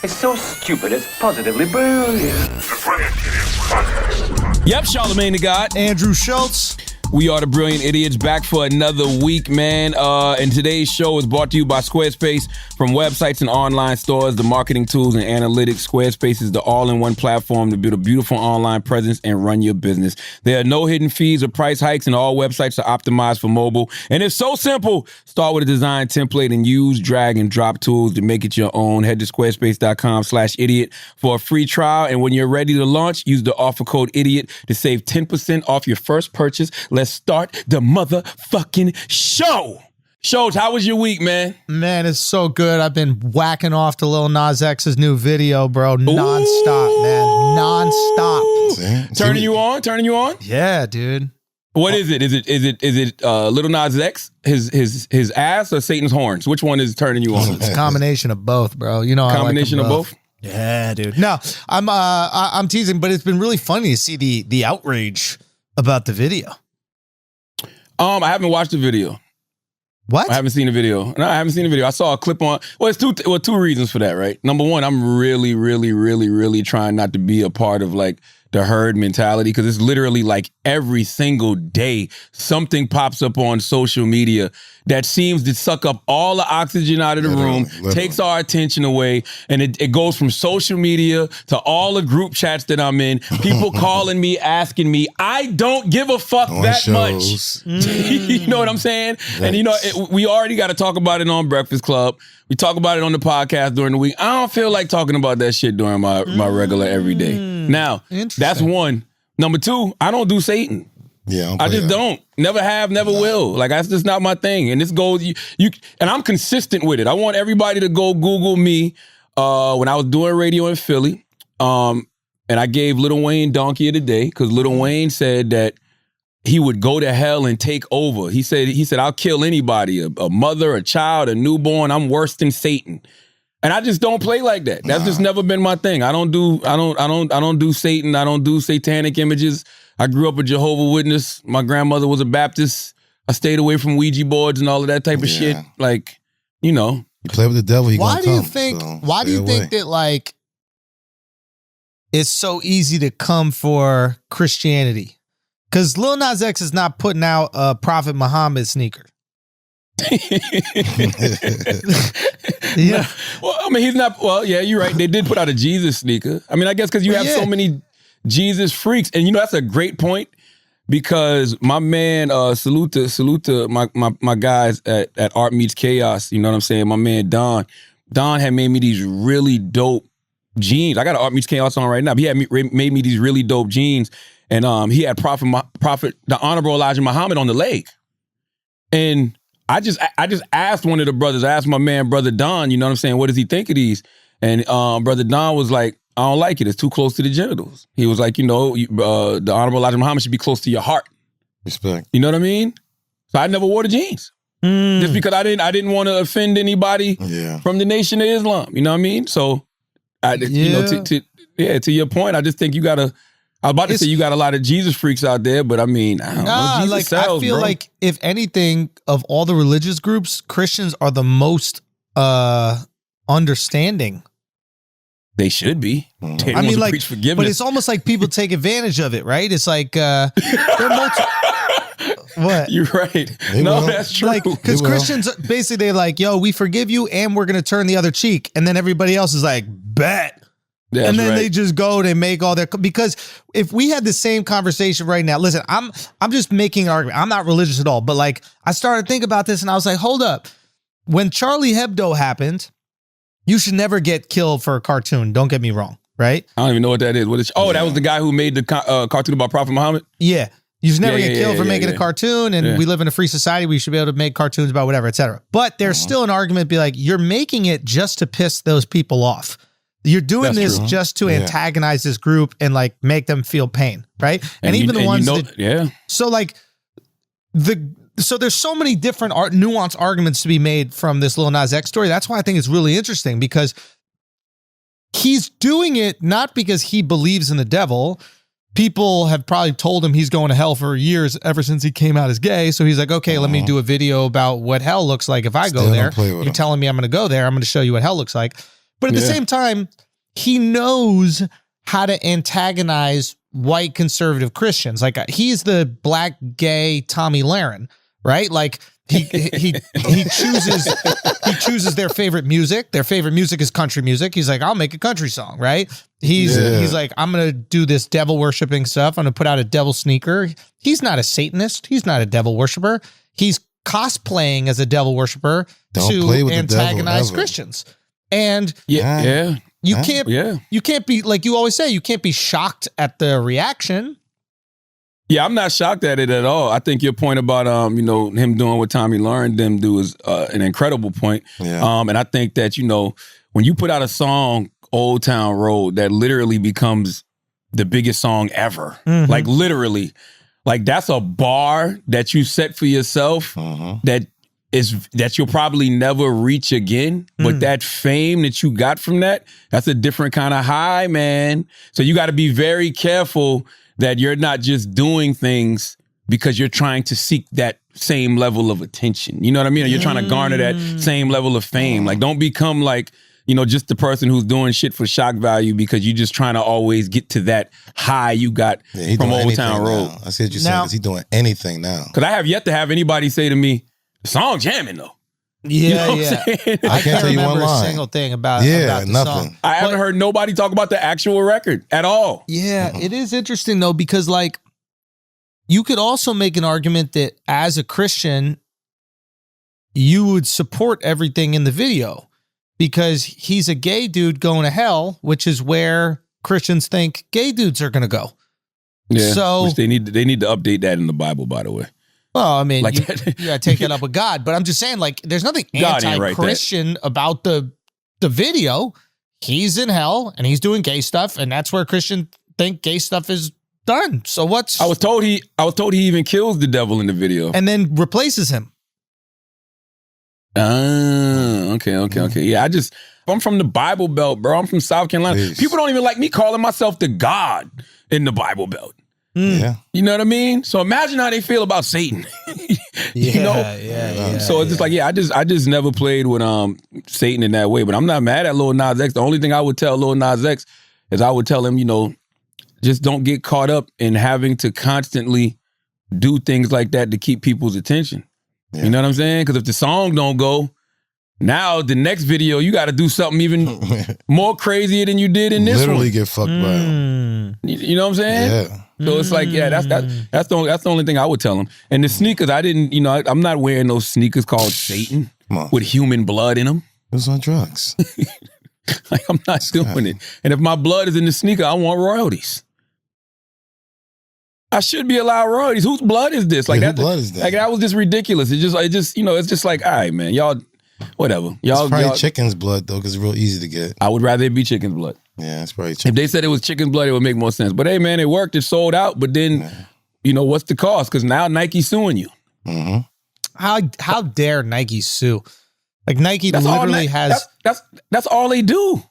It's so stupid, it's positively brilliant. Yep, Charlemagne the God. Andrew Schultz. We are the Brilliant Idiots, back for another week, man. And today's show is brought to you by Squarespace. From websites and online stores, the marketing tools and analytics, Squarespace is the all-in-one platform to build a beautiful online presence and run your business. There are no hidden fees or price hikes, and all websites are optimized for mobile. And it's so simple. Start with a design template and use drag and drop tools to make it your own. Head to squarespace.com/idiot for a free trial. And when you're ready to launch, use the offer code IDIOT to save 10% off your first purchase. Let's start the motherfucking show. Shows, how was your week, man? Man, it's so good. I've been whacking off to Lil Nas X's new video, bro. Nonstop, man. Nonstop. Turning you on? Yeah, dude. What is it? Is it Lil Nas X, his ass, or Satan's horns? Which one is turning you on? It's a combination of both, bro. You know, combination I like of both? Yeah, dude. No, I'm teasing, but it's been really funny to see the outrage about the video. I haven't watched the video. What? I haven't seen the video. No, I haven't seen the video. I saw a clip on. Well, it's two reasons for that, right? Number one, I'm really trying not to be a part of like the herd mentality, because it's literally like every single day something pops up on social media that seems to suck up all the oxygen out of the room, takes our attention away, and it goes from social media to all the group chats that I'm in, people calling me, asking me. I don't give a fuck that much. You know what I'm saying? Right. And you know, we already got to talk about it on Breakfast Club. We talk about it on the podcast during the week. I don't feel like talking about that shit during my regular everyday. Now, that's one. Number two, I don't do Satan. Yeah, I just don't. Never have, never will. Like, that's just not my thing. And this goes, you, and I'm consistent with it. I want everybody to go Google me when I was doing radio in Philly. And I gave Lil Wayne Donkey of the Day, because Lil Wayne said that he would go to hell and take over. He said, I'll kill anybody, a mother, a child, a newborn. I'm worse than Satan. And I just don't play like that. That's just never been my thing. I don't do Satan. I don't do satanic images. I grew up a Jehovah's Witness. My grandmother was a Baptist. I stayed away from Ouija boards and all of that type of shit. Like, you know. You play with the devil, why do you think that, like, it's so easy to come for Christianity? Because Lil Nas X is not putting out a Prophet Muhammad sneaker. Yeah. Well, I mean, he's not. Well, yeah, you're right. They did put out a Jesus sneaker. I mean, I guess because you have so many Jesus freaks, and you know that's a great point, because my man, salute to my guys at Art Meets Chaos. You know what I'm saying? My man Don had made me these really dope jeans. I got an Art Meets Chaos on right now. But he had made me these really dope jeans, and he had Prophet the Honorable Elijah Muhammad on the leg, and I just asked one of the brothers, I asked my man, Brother Don, you know what I'm saying, what does he think of these? And Brother Don was like, I don't like it. It's too close to the genitals. He was like, you know, the Honorable Elijah Muhammad should be close to your heart. Respect. You know what I mean? So I never wore the jeans. Just because I didn't want to offend anybody from the Nation of Islam. You know what I mean? So, you know, to your point, I just think you got to, I was about to say you got a lot of Jesus freaks out there, but I mean, I don't know. Jesus like, sells, I feel like if anything, of all the religious groups, Christians are the most understanding. They should be. I mean, like, preach forgiveness. but it's almost like people take advantage of it, right? It's like they're what? You're right. That's true. Like, because Christians basically, they're like, yo, we forgive you and we're going to turn the other cheek. And then everybody else is like, bet. That's and then right. they just go and make all their, because if we had the same conversation right now, listen, I'm just making an argument. I'm not religious at all, but like, I started to think about this and I was like, hold up. When Charlie Hebdo happened, you should never get killed for a cartoon. Don't get me wrong, right? I don't even know what that is. What is? Oh, that was the guy who made the cartoon about Prophet Muhammad? Yeah. You should never get killed for making a cartoon, and we live in a free society. We should be able to make cartoons about whatever, etc. But there's still an argument, be like, you're making it just to piss those people off. You're doing this just to antagonize this group and like make them feel pain, right? And even the ones that, so like so there's so many different nuanced arguments to be made from this Lil Nas X story. That's why I think it's really interesting, because he's doing it not because he believes in the devil. People have probably told him he's going to hell for years, ever since he came out as gay. So he's like, okay, let me do a video about what hell looks like if I go there. You're telling me I'm going to go there. I'm going to show you what hell looks like. But at the same time, he knows how to antagonize white conservative Christians. Like he's the black gay Tommy Lahren, right? Like he chooses their favorite music. Their favorite music is country music. He's like, I'll make a country song, right? He's like, I'm gonna do this devil worshiping stuff. I'm gonna put out a devil sneaker. He's not a Satanist. He's not a devil worshiper. He's cosplaying as a devil worshiper to antagonize Christians. And you can't be, like you always say, you can't be shocked at the reaction. Yeah, I'm not shocked at it at all. I think your point about him doing what Tommy Lahren them do is an incredible point. Yeah. And I think that, when you put out a song, Old Town Road, that literally becomes the biggest song ever. Mm-hmm. Like literally. Like that's a bar that you set for yourself that you'll probably never reach again. But that fame that you got from that's a different kind of high, man. So you got to be very careful that you're not just doing things because you're trying to seek that same level of attention. You know what I mean? Or you're trying to garner that same level of fame. Like don't become like, just the person who's doing shit for shock value because you're just trying to always get to that high you got from Old Town Road. I see what you're saying. Is he doing anything now? Because I have yet to have anybody say to me, the song jamming though. Yeah, I can't tell you one line. A single thing about the nothing. Song. I haven't heard nobody talk about the actual record at all. Yeah, it is interesting though, because like you could also make an argument that as a Christian, you would support everything in the video because he's a gay dude going to hell, which is where Christians think gay dudes are going to go. Yeah, so which they need to update that in the Bible, by the way. Well, I mean, like, you gotta take that up with God, but I'm just saying, like, there's nothing anti-Christian about the video. He's in hell and he's doing gay stuff, and that's where Christians think gay stuff is done. So what's? I was told he even kills the devil in the video, and then replaces him. Okay. Yeah, I'm from the Bible Belt, bro. I'm from South Carolina. Please. People don't even like me calling myself the God in the Bible Belt. Yeah. You know what I mean? So imagine how they feel about Satan. Yeah. So it's just like, I just never played with Satan in that way. But I'm not mad at Lil Nas X. The only thing I would tell Lil Nas X is I would tell him, just don't get caught up in having to constantly do things like that to keep people's attention. Yeah. You know what I'm saying? Because if the song don't go, now the next video you got to do something even more crazier than you did in this Literally one. Get fucked by him. You know what I'm saying? Yeah. So it's like, that's the only thing I would tell him. And the sneakers, I'm not wearing those sneakers called Satan with human blood in them. It was on drugs. Like I'm not doing it. And if my blood is in the sneaker, I want royalties. I should be allowed royalties. Whose blood is this? Like whose blood is that? Like that was just ridiculous. It's just like, all right, man, y'all, whatever. It's probably chicken's blood though, because it's real easy to get. I would rather it be chicken's blood. Yeah, it's probably chicken. If they said it was chicken's blood, it would make more sense. But hey, man, it worked. It sold out. But then, what's the cost? Because now Nike's suing you. Mm-hmm. How dare Nike sue? Like Nike literally has. That's all they do.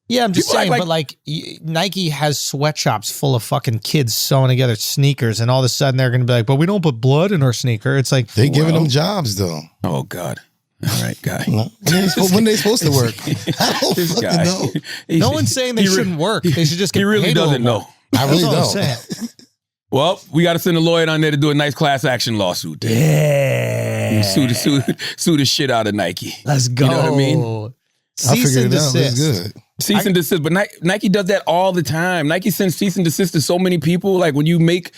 Yeah, I'm just saying, but Nike has sweatshops full of fucking kids sewing together sneakers, and all of a sudden they're going to be like, but we don't put blood in our sneaker. It's like, they giving them jobs though. Oh God. All right, guy. When they supposed to work? I don't this fucking guy. know. No one's saying they shouldn't work. They should just get He really paid doesn't know. I really don't. Well, we got to send a lawyer down there to do a nice class action lawsuit. Yeah. Sue the shit out of Nike. Let's go. You know what I mean? Cease and desist. Good. Cease and desist. But Nike does that all the time. Nike sends cease and desist to so many people. Like when you make,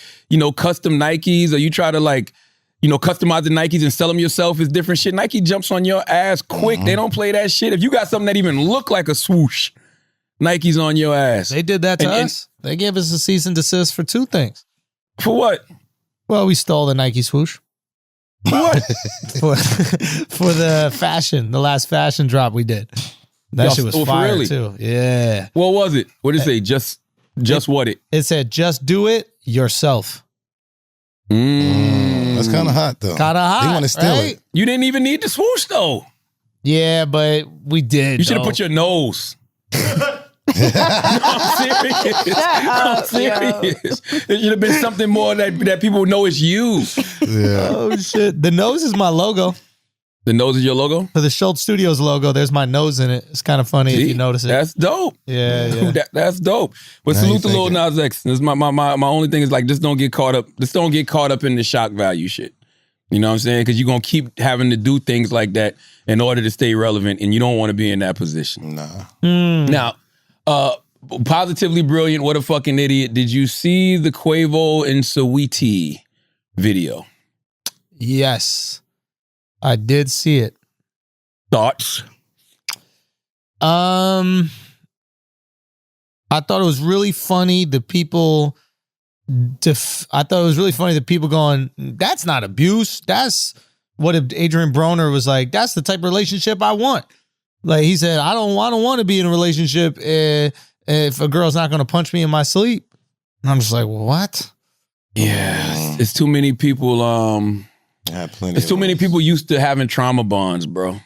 custom Nikes or you try to customize the Nikes and sell them yourself is different shit. Nike jumps on your ass quick. Mm-hmm. They don't play that shit. If you got something that even look like a swoosh, Nike's on your ass. They did that to us. They gave us a cease and desist for 2 things. For what? Well, we stole the Nike swoosh. What? for the last fashion drop we did. That shit was fire really? Too. Yeah. What was it? What did it say? Just what it? It said, just do it yourself. That's kind of hot though. Kind of hot. They want to steal it. You didn't even need the swoosh though. Yeah, but we did. You should have put your nose. I'm serious. There should have been something more that people know it's you. Yeah. Oh shit. The nose is my logo. The nose is your logo? For the Schultz Studios logo, there's my nose in it. It's kind of funny if you notice it. That's dope. Yeah. That's dope. But salute to Lil Nas X. This is my only thing is like, just don't get caught up. Just don't get caught up in the shock value shit. You know what I'm saying? Because you're going to keep having to do things like that in order to stay relevant, and you don't want to be in that position. Nah. Now, Positively Brilliant, what a fucking idiot. Did you see the Quavo and Saweetie video? Yes. I did see it. Thoughts? I thought it was really funny. I thought it was really funny that people going, that's not abuse. That's what Adrian Broner was like. That's the type of relationship I want. Like he said, I don't want to be in a relationship if a girl's not going to punch me in my sleep. And I'm just like, what? Yeah, it's too many people. There's too many people used to having trauma bonds, bro.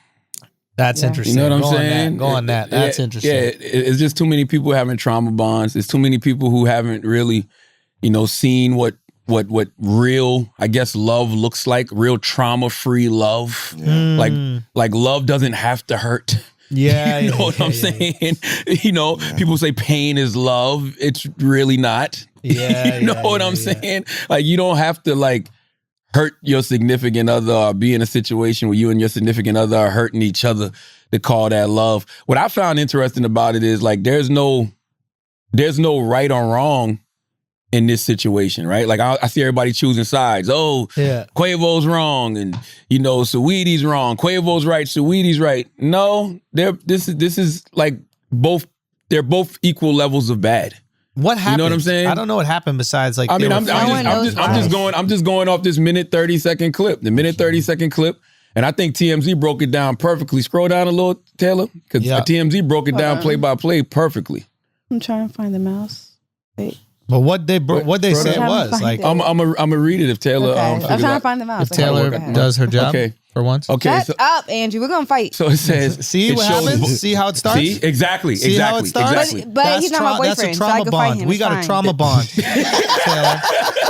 That's interesting. You know what I'm saying? Go on that. That's interesting. Yeah, it's just too many people having trauma bonds. It's too many people who haven't really, seen what real, I guess, love looks like. Real trauma-free love. Yeah. Like love doesn't have to hurt. Yeah, you know what I'm saying? People say pain is love. It's really not. Yeah, you know what I'm saying? Like you don't have to hurt your significant other or be in a situation where you and your significant other are hurting each other to call that love. What I found interesting about it is there's no right or wrong in this situation, right? Like I see everybody choosing sides. Oh, yeah. Quavo's wrong and Saweetie's wrong. Quavo's right, Saweetie's right. No, this is like they're both equal levels of bad. What happened? You know what I'm saying? I don't know what happened besides I'm just going off this minute 30-second clip. The minute 30-second clip, and I think TMZ broke it down perfectly. Scroll down a little, Taylor, because TMZ broke it down play by play perfectly. I'm trying to find the mouse. Wait. But what they said was I'm gonna read it if Taylor. Okay. I'm trying to find the mouse. If Taylor does her job. Okay. For once. Okay. Shut up, Andrew. We're gonna fight. So it says. See what happens? See how it starts? See? Exactly. See how it starts? Exactly. But he's not my boyfriend. That's a trauma bond. We got a trauma bond.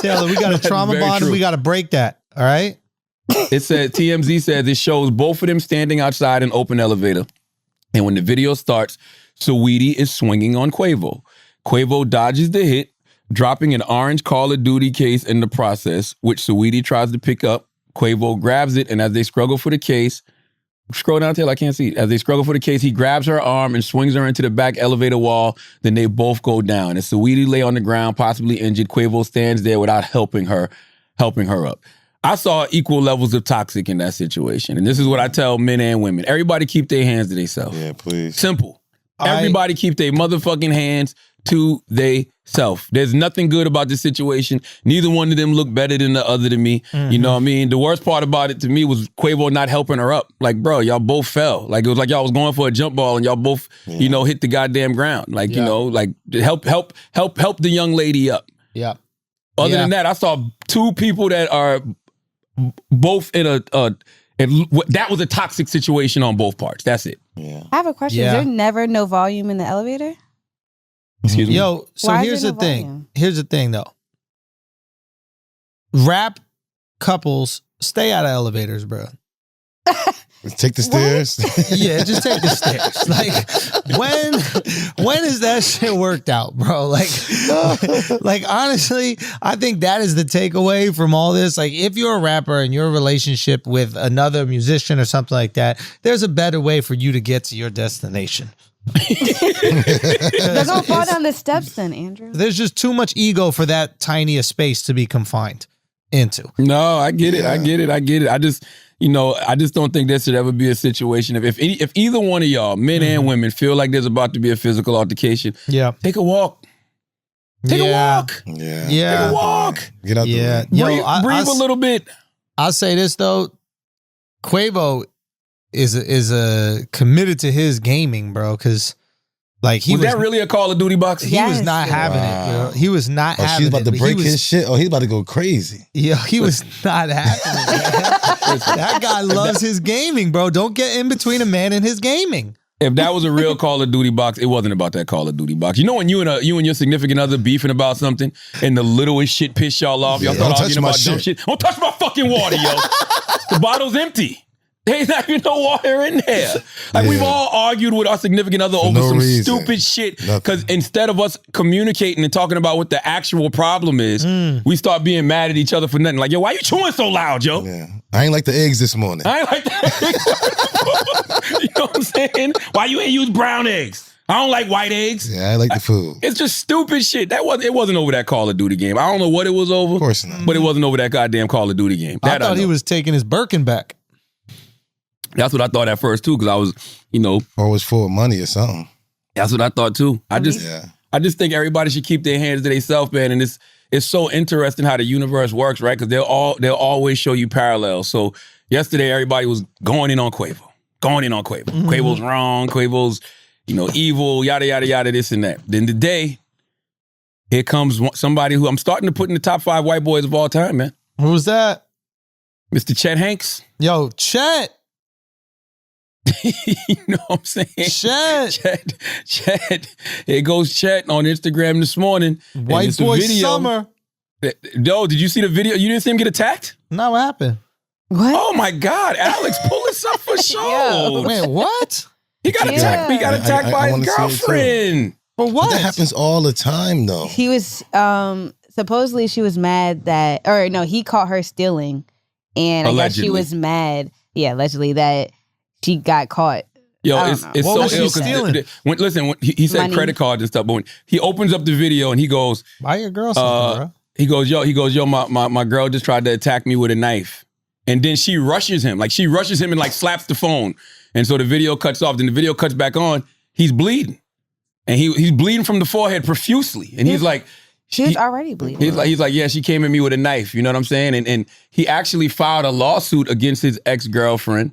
Taylor, we got a trauma bond and we got to break that. All right? It said, TMZ said this shows both of them standing outside an open elevator. And when the video starts, Saweetie is swinging on Quavo. Quavo dodges the hit, dropping an orange Call of Duty case in the process, which Saweetie tries to pick up. Quavo grabs it, and as they struggle for the case, scroll down, Taylor, I can't see it. As they struggle for the case, he grabs her arm and swings her into the back elevator wall. Then they both go down. As Saweetie lay on the ground, possibly injured, Quavo stands there without helping her up. I saw equal levels of toxic in that situation. And this is what I tell men and women. Everybody keep their hands to themselves. Yeah, please. Simple. Everybody keep their motherfucking hands to they self. There's nothing good about this situation. Neither one of them look better than the other to me. Mm-hmm. You know what I mean? The worst part about it to me was Quavo not helping her up. Like, bro, y'all both fell. Like, it was like y'all was going for a jump ball and y'all both, hit the goddamn ground. Like, help the young lady up. Yeah. Other than that, I saw two people that are both in that was a toxic situation on both parts. That's it. Yeah. I have a question. Is there never no volume in the elevator? Excuse me. Yo, so here's the thing. Volume? Here's the thing, though. Rap couples stay out of elevators, bro. Take the stairs. Yeah, just take the stairs. Like, when is that shit worked out, bro? Like honestly, I think that is the takeaway from all this. Like, if you're a rapper and you're in a relationship with another musician or something like that, there's a better way for you to get to your destination. They're gonna fall down the steps then, Andrew. There's just too much ego for that tiny a space to be confined into. No, I get it. I get it. I just don't think there should ever be a situation if either one of y'all, men and women, feel like there's about to be a physical altercation. Yeah, take a walk. Take a walk. Yeah. Take a walk. Get out the way. Breathe a little bit. I'll say this though, Quavo is a committed to his gaming, bro, because like was that really a Call of Duty box? He was not having it, bro. He was not having it. She's about to break his shit. Oh, he's about to go crazy. Yeah, he was not having it. That guy loves his gaming, bro. Don't get in between a man and his gaming. If that was a real Call of Duty box, it wasn't about that Call of Duty box. You know when you and your significant other beefing about something and the littlest shit pissed y'all off? Y'all start arguing about dumb shit. Don't touch my fucking water, yo. The bottle's empty. There's not even no water in there. Like we've all argued with our significant other over some stupid shit. Because instead of us communicating and talking about what the actual problem is, we start being mad at each other for nothing. Like, yo, why you chewing so loud, yo? Yeah. I ain't like the eggs this morning. I ain't like the eggs. You know what I'm saying? Why you ain't use brown eggs? I don't like white eggs. Yeah, I like the food. It's just stupid shit. It wasn't over that Call of Duty game. I don't know what it was over. Of course not. But it wasn't over that goddamn Call of Duty game. I thought he was taking his Birkin back. That's what I thought at first too, because I was, or was full of money or something. That's what I thought too. I just think everybody should keep their hands to themselves, man. And it's so interesting how the universe works, right? Because they'll always show you parallels. So yesterday, everybody was going in on Quavo. Quavo's wrong. Quavo's, evil. Yada yada yada. This and that. Then today, here comes somebody who I'm starting to put in the top 5 white boys of all time, man. Who was that? Mr. Chet Hanks. Yo, Chet. You know what I'm saying? Chet. Here goes Chet on Instagram this morning. White boy summer. Yo, did you see the video? You didn't see him get attacked? No, what happened? What? Oh my God, Alex, pull this up for show. Wait, what? He got attacked. He got attacked by his girlfriend. For what? But that happens all the time, though. He was supposedly she was mad he caught her stealing, and allegedly. I guess she was mad. Yeah, allegedly that she got caught. Yo, it's what so was ill. she stealing? When he said Money. credit cards and stuff, but when he opens up the video and he goes, Buy your girl something, bro. He goes, yo, my girl just tried to attack me with a knife. And then she rushes him. Like, she rushes him and, like, slaps the phone. And so the video cuts off. Then the video cuts back on. He's bleeding. And he's bleeding from the forehead profusely. And he's like... She was already bleeding. He's like, yeah, she came at me with a knife. You know what I'm saying? And he actually filed a lawsuit against his ex-girlfriend.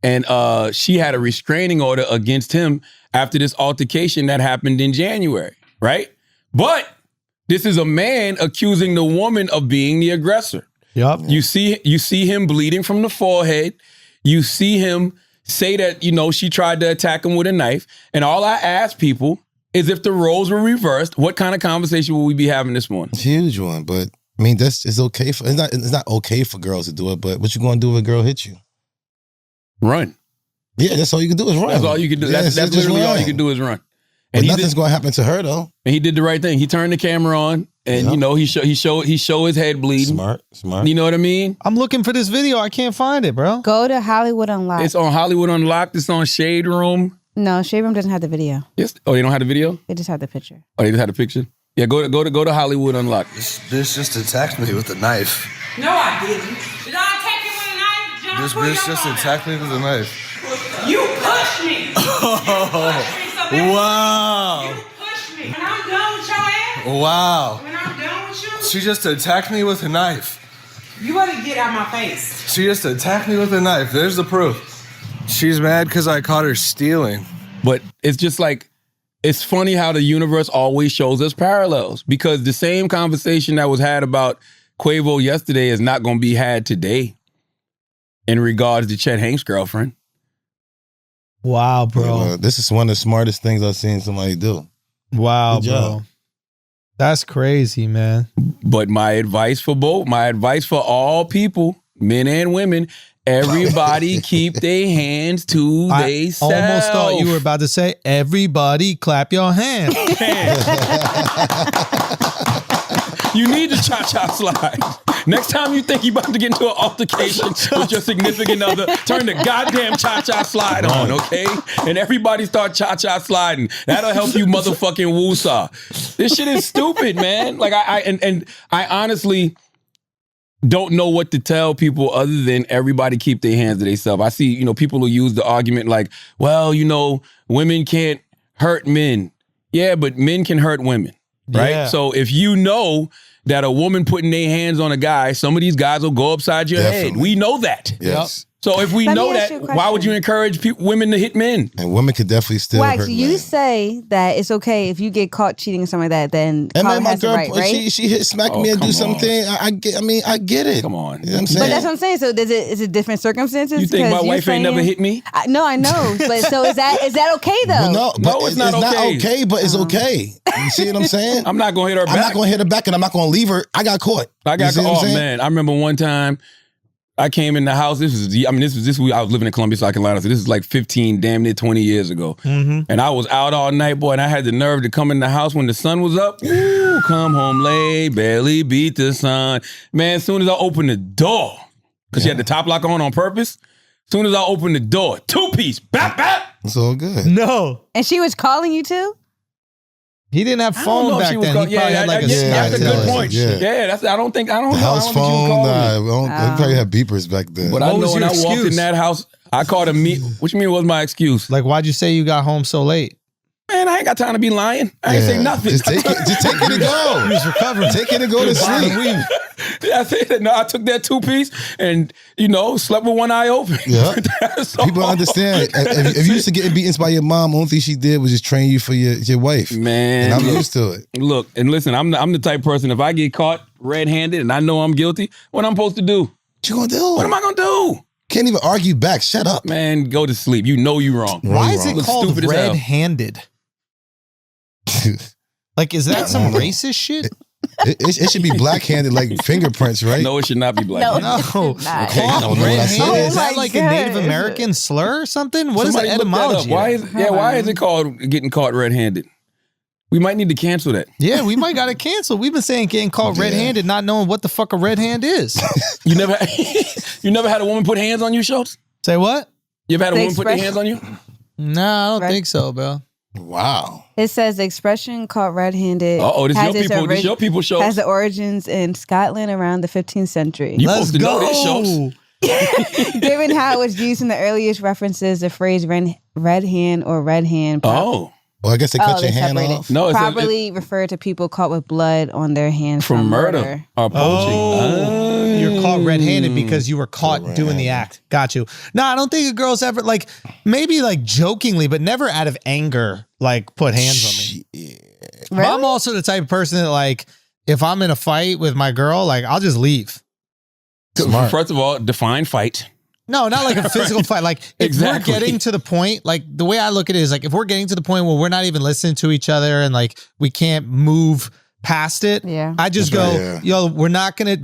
And she had a restraining order against him after this altercation that happened in January, right? But this is a man accusing the woman of being the aggressor. Yep. You see him bleeding from the forehead. You see him say that, she tried to attack him with a knife. And all I ask people is, if the roles were reversed, what kind of conversation will we be having this morning? It's a huge one, but I mean, it's okay for it's not okay for girls to do it. But what you gonna do if a girl hits you? Run. Yeah, that's all you can do is run. That's all you can do. Yeah, that's literally all you can do is run. But And nothing's gonna happen to her though. And he did the right thing. He turned the camera on, and he show his head bleeding. Smart. You know what I mean? I'm looking for this video. I can't find it, bro. Go to Hollywood Unlocked. It's on Hollywood Unlocked. It's on Shade Room. No, Shade Room doesn't have the video. Yes. Oh, they don't have the video? They just have the picture. Oh, they just had the picture? Yeah, go to Hollywood Unlocked. This bitch just attacked me with a knife. No, I didn't. Did I attack you with a knife? John, This bitch just attacked me with a knife. You pushed me. Wow. You pushed me. When I'm done with your ass. Wow. When I'm done with you. She just attacked me with a knife. You better get out my face. She just attacked me with a knife. There's the proof. She's mad because I caught her stealing. But it's just like, it's funny how the universe always shows us parallels, because the same conversation that was had about Quavo yesterday is not going to be had today in regards to Chet Hanks' girlfriend. Wow, bro. This is one of the smartest things I've seen somebody do. Wow, Good bro. job. That's crazy, man. But my advice for all people, men and women, everybody keep their hands to themselves. I almost thought you were about to say, everybody clap your hands. You need to cha-cha slide. Next time you think you're about to get into an altercation with your significant other, turn the goddamn cha-cha slide on, okay? And everybody start cha-cha sliding. That'll help you motherfucking woosah. This shit is stupid, man. Like, I honestly don't know what to tell people other than everybody keep their hands to themselves. I see, people who use the argument like, well, women can't hurt men. Yeah, but men can hurt women, right? Yeah. So if you know that a woman putting their hands on a guy, some of these guys will go upside your head. Definitely. We know that. Yes. So if we Let know me ask that, you a why would question. you encourage women to hit men? And women could definitely still Wax, hurt you men. say that it's okay if you get caught cheating or something like that, then And Colin man, my has the girl, right, right? she hit smack Oh, me and come do something. I get it. Come on. You know what I'm But saying? that's what I'm saying. So is it different circumstances? You think my Because you're wife ain't never saying- hit me? No, I know. But so is that okay though? Well, no, but it's not okay. but it's okay. You see what I'm saying? I'm not going to hit her back. I'm not going to hit her back, and I'm not going to leave her. I got caught. I You got see what I'm caught. saying? Man, I remember one time I came in the house. This was I was living in Columbia, South Carolina. So this is like 15, damn near 20 years ago. And I was out all night, boy, and I had the nerve to come in the house when the sun was up. Ooh, come home late, barely beat the sun. Man, as soon as I opened the door, because she had the top lock on purpose, as soon as I opened the door, 2-piece, bap, bap. It's all good. No. And she was calling you too? He didn't have phone back then. He probably had like a that's a good point. Yeah. I don't think The know. house phone, they probably had beepers back then. But I know when I walked in that house, I called him me. What you mean was my excuse? Like, why'd you say you got home so late? Man, I ain't got time to be lying. I ain't say nothing. Just take it and go. He was recovering. Take it and go to sleep. I said, no, I took that 2-piece and, slept with one eye open. Yeah. People understand. If you used to get beaten by your mom, only thing she did was just train you for your wife. Man. And I'm used to it. Look, and listen, I'm the type of person, if I get caught red-handed and I know I'm guilty, what I'm supposed to do? What you gonna do? What am I gonna do? Can't even argue back. Shut up. Man, go to sleep. You know you wrong. Why is it Look called stupid as hell. red-handed? Like, is that some racist shit? It should be black-handed like fingerprints, right? No, it should not be black-handed. No. Okay, I don't know what I said. Red-handed? Is that my like a God. Native American slur or something? What Somebody is the look that up. etymology? Why is it called getting caught red-handed? We might need to cancel that. Yeah, we might got to cancel. We've been saying getting caught red-handed, not knowing what the fuck a red hand is. You never had a woman put hands on you, Schultz? Say what? You ever had a The woman put their hands on you? No, I don't Red- think so, bro. Wow. It says the expression called red-handed. Uh-oh, this has your its people. This your people show. Has the origins in Scotland around the 15th century. You supposed to know this, Schultz. Given how it was used in the earliest references, the phrase red hand or red hand. Oh. Well, I guess they cut they your hand separated. off. No, it's Properly referred to people caught with blood on their hands from murder or poaching. You're caught red-handed because you were caught doing the act. Got you. No, I don't think a girl's ever, like, maybe like jokingly, but never out of anger, like, put hands on me. But I'm also the type of person that, like, if I'm in a fight with my girl, like, I'll just leave. Smart. First of all, define fight. No, not like a physical fight. Like, if Exactly. we're getting to the point, like, the way I look at it is, like, if we're getting to the point where we're not even listening to each other and, like, we can't move past it, Yeah. I just That's go, right, yo, we're not gonna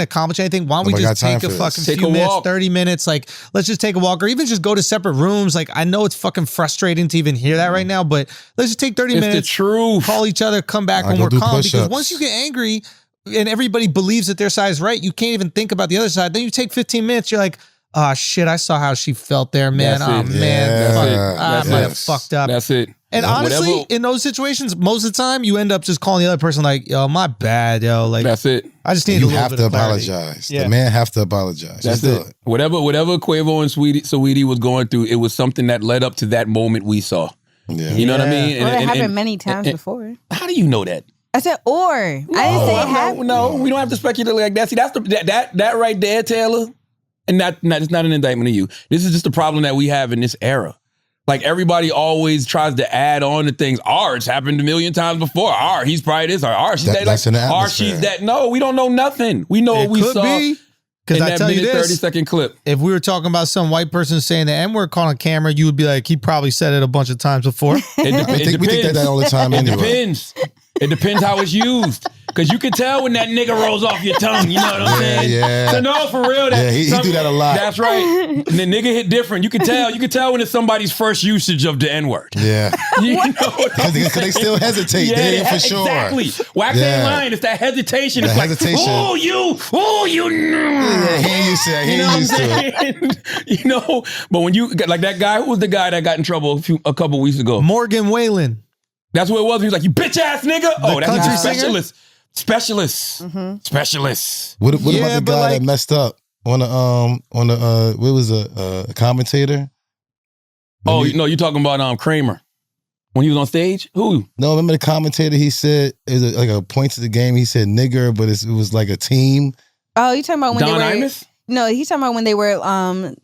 accomplish anything. Why don't we Nobody just got time take a for this. fucking Take few a minutes, walk. 30 minutes, like, let's just take a walk or even just go to separate rooms. Like, I know it's fucking frustrating to even hear that right now, but let's just take 30 It's minutes, the truth. call each other, come back I when go we're do calm. Because push-ups. once you get angry and everybody believes that their side is right, you can't even think about the other side. Then you take 15 minutes, you're like, oh shit, I saw how she felt there, man. That's Oh it. man, Yeah. fuck, That's I it. might have fucked up. That's it. And honestly, Whatever- in those situations, most of the time, you end up just calling the other person like, yo, my bad, yo. Like, That's it. I just need a You little have bit to of clarity. apologize. Yeah. The man have to apologize. That's Just do it. Whatever Quavo and Saweetie was going through, it was something that led up to that moment we saw. Yeah. You know what I mean? Well, it happened and- many times and- before. How do you know that? I said or. I didn't say it happened. No, we don't have to speculate like that. See, that's that right there, Taylor. And it's not an indictment of you. This is just the problem that we have in this era. Like, everybody always tries to add on to things. It's happened a million times before. He's probably this. She's that. That's in the Like, atmosphere. she's that. No, we don't know nothing. We know It what we could saw be. in Because I that tell you minute, this, 30-second clip. if we were talking about some white person saying the N-word on camera, you would be like, he probably said it a bunch of times before. It depends. We think that all the time It anyway. depends. It depends how it's used. Because you can tell when that nigga rolls off your tongue. You know what I'm saying? yeah. So no, for real. Yeah, he do that a lot. That's right. And the nigga hit different. You can tell. You can tell when it's somebody's first usage of the N-word. Yeah. You know what I'm Because they still hesitate. Yeah, They ain't for sure. exactly. Wax Yeah. ain't lying. It's that hesitation. The It's hesitation. like, you. Yeah, he ain't used to it. He You know ain't what I'm used to it. saying? You know, but when you like that guy, who was the guy that got in trouble a couple weeks ago? Morgan Whalen. That's what it was. He was like, you bitch ass nigga. Oh, that's country a singer? specialist. Specialist. What Yeah, about the but guy like- that messed up on the what was a commentator? Oh, When he- no, you talking about Kramer when he was on stage? Who? No, remember the commentator? He said it was like a point to the game. He said nigger, but it was like a team. Oh, you talking about when Don they were? Imus? No, he's talking about when they were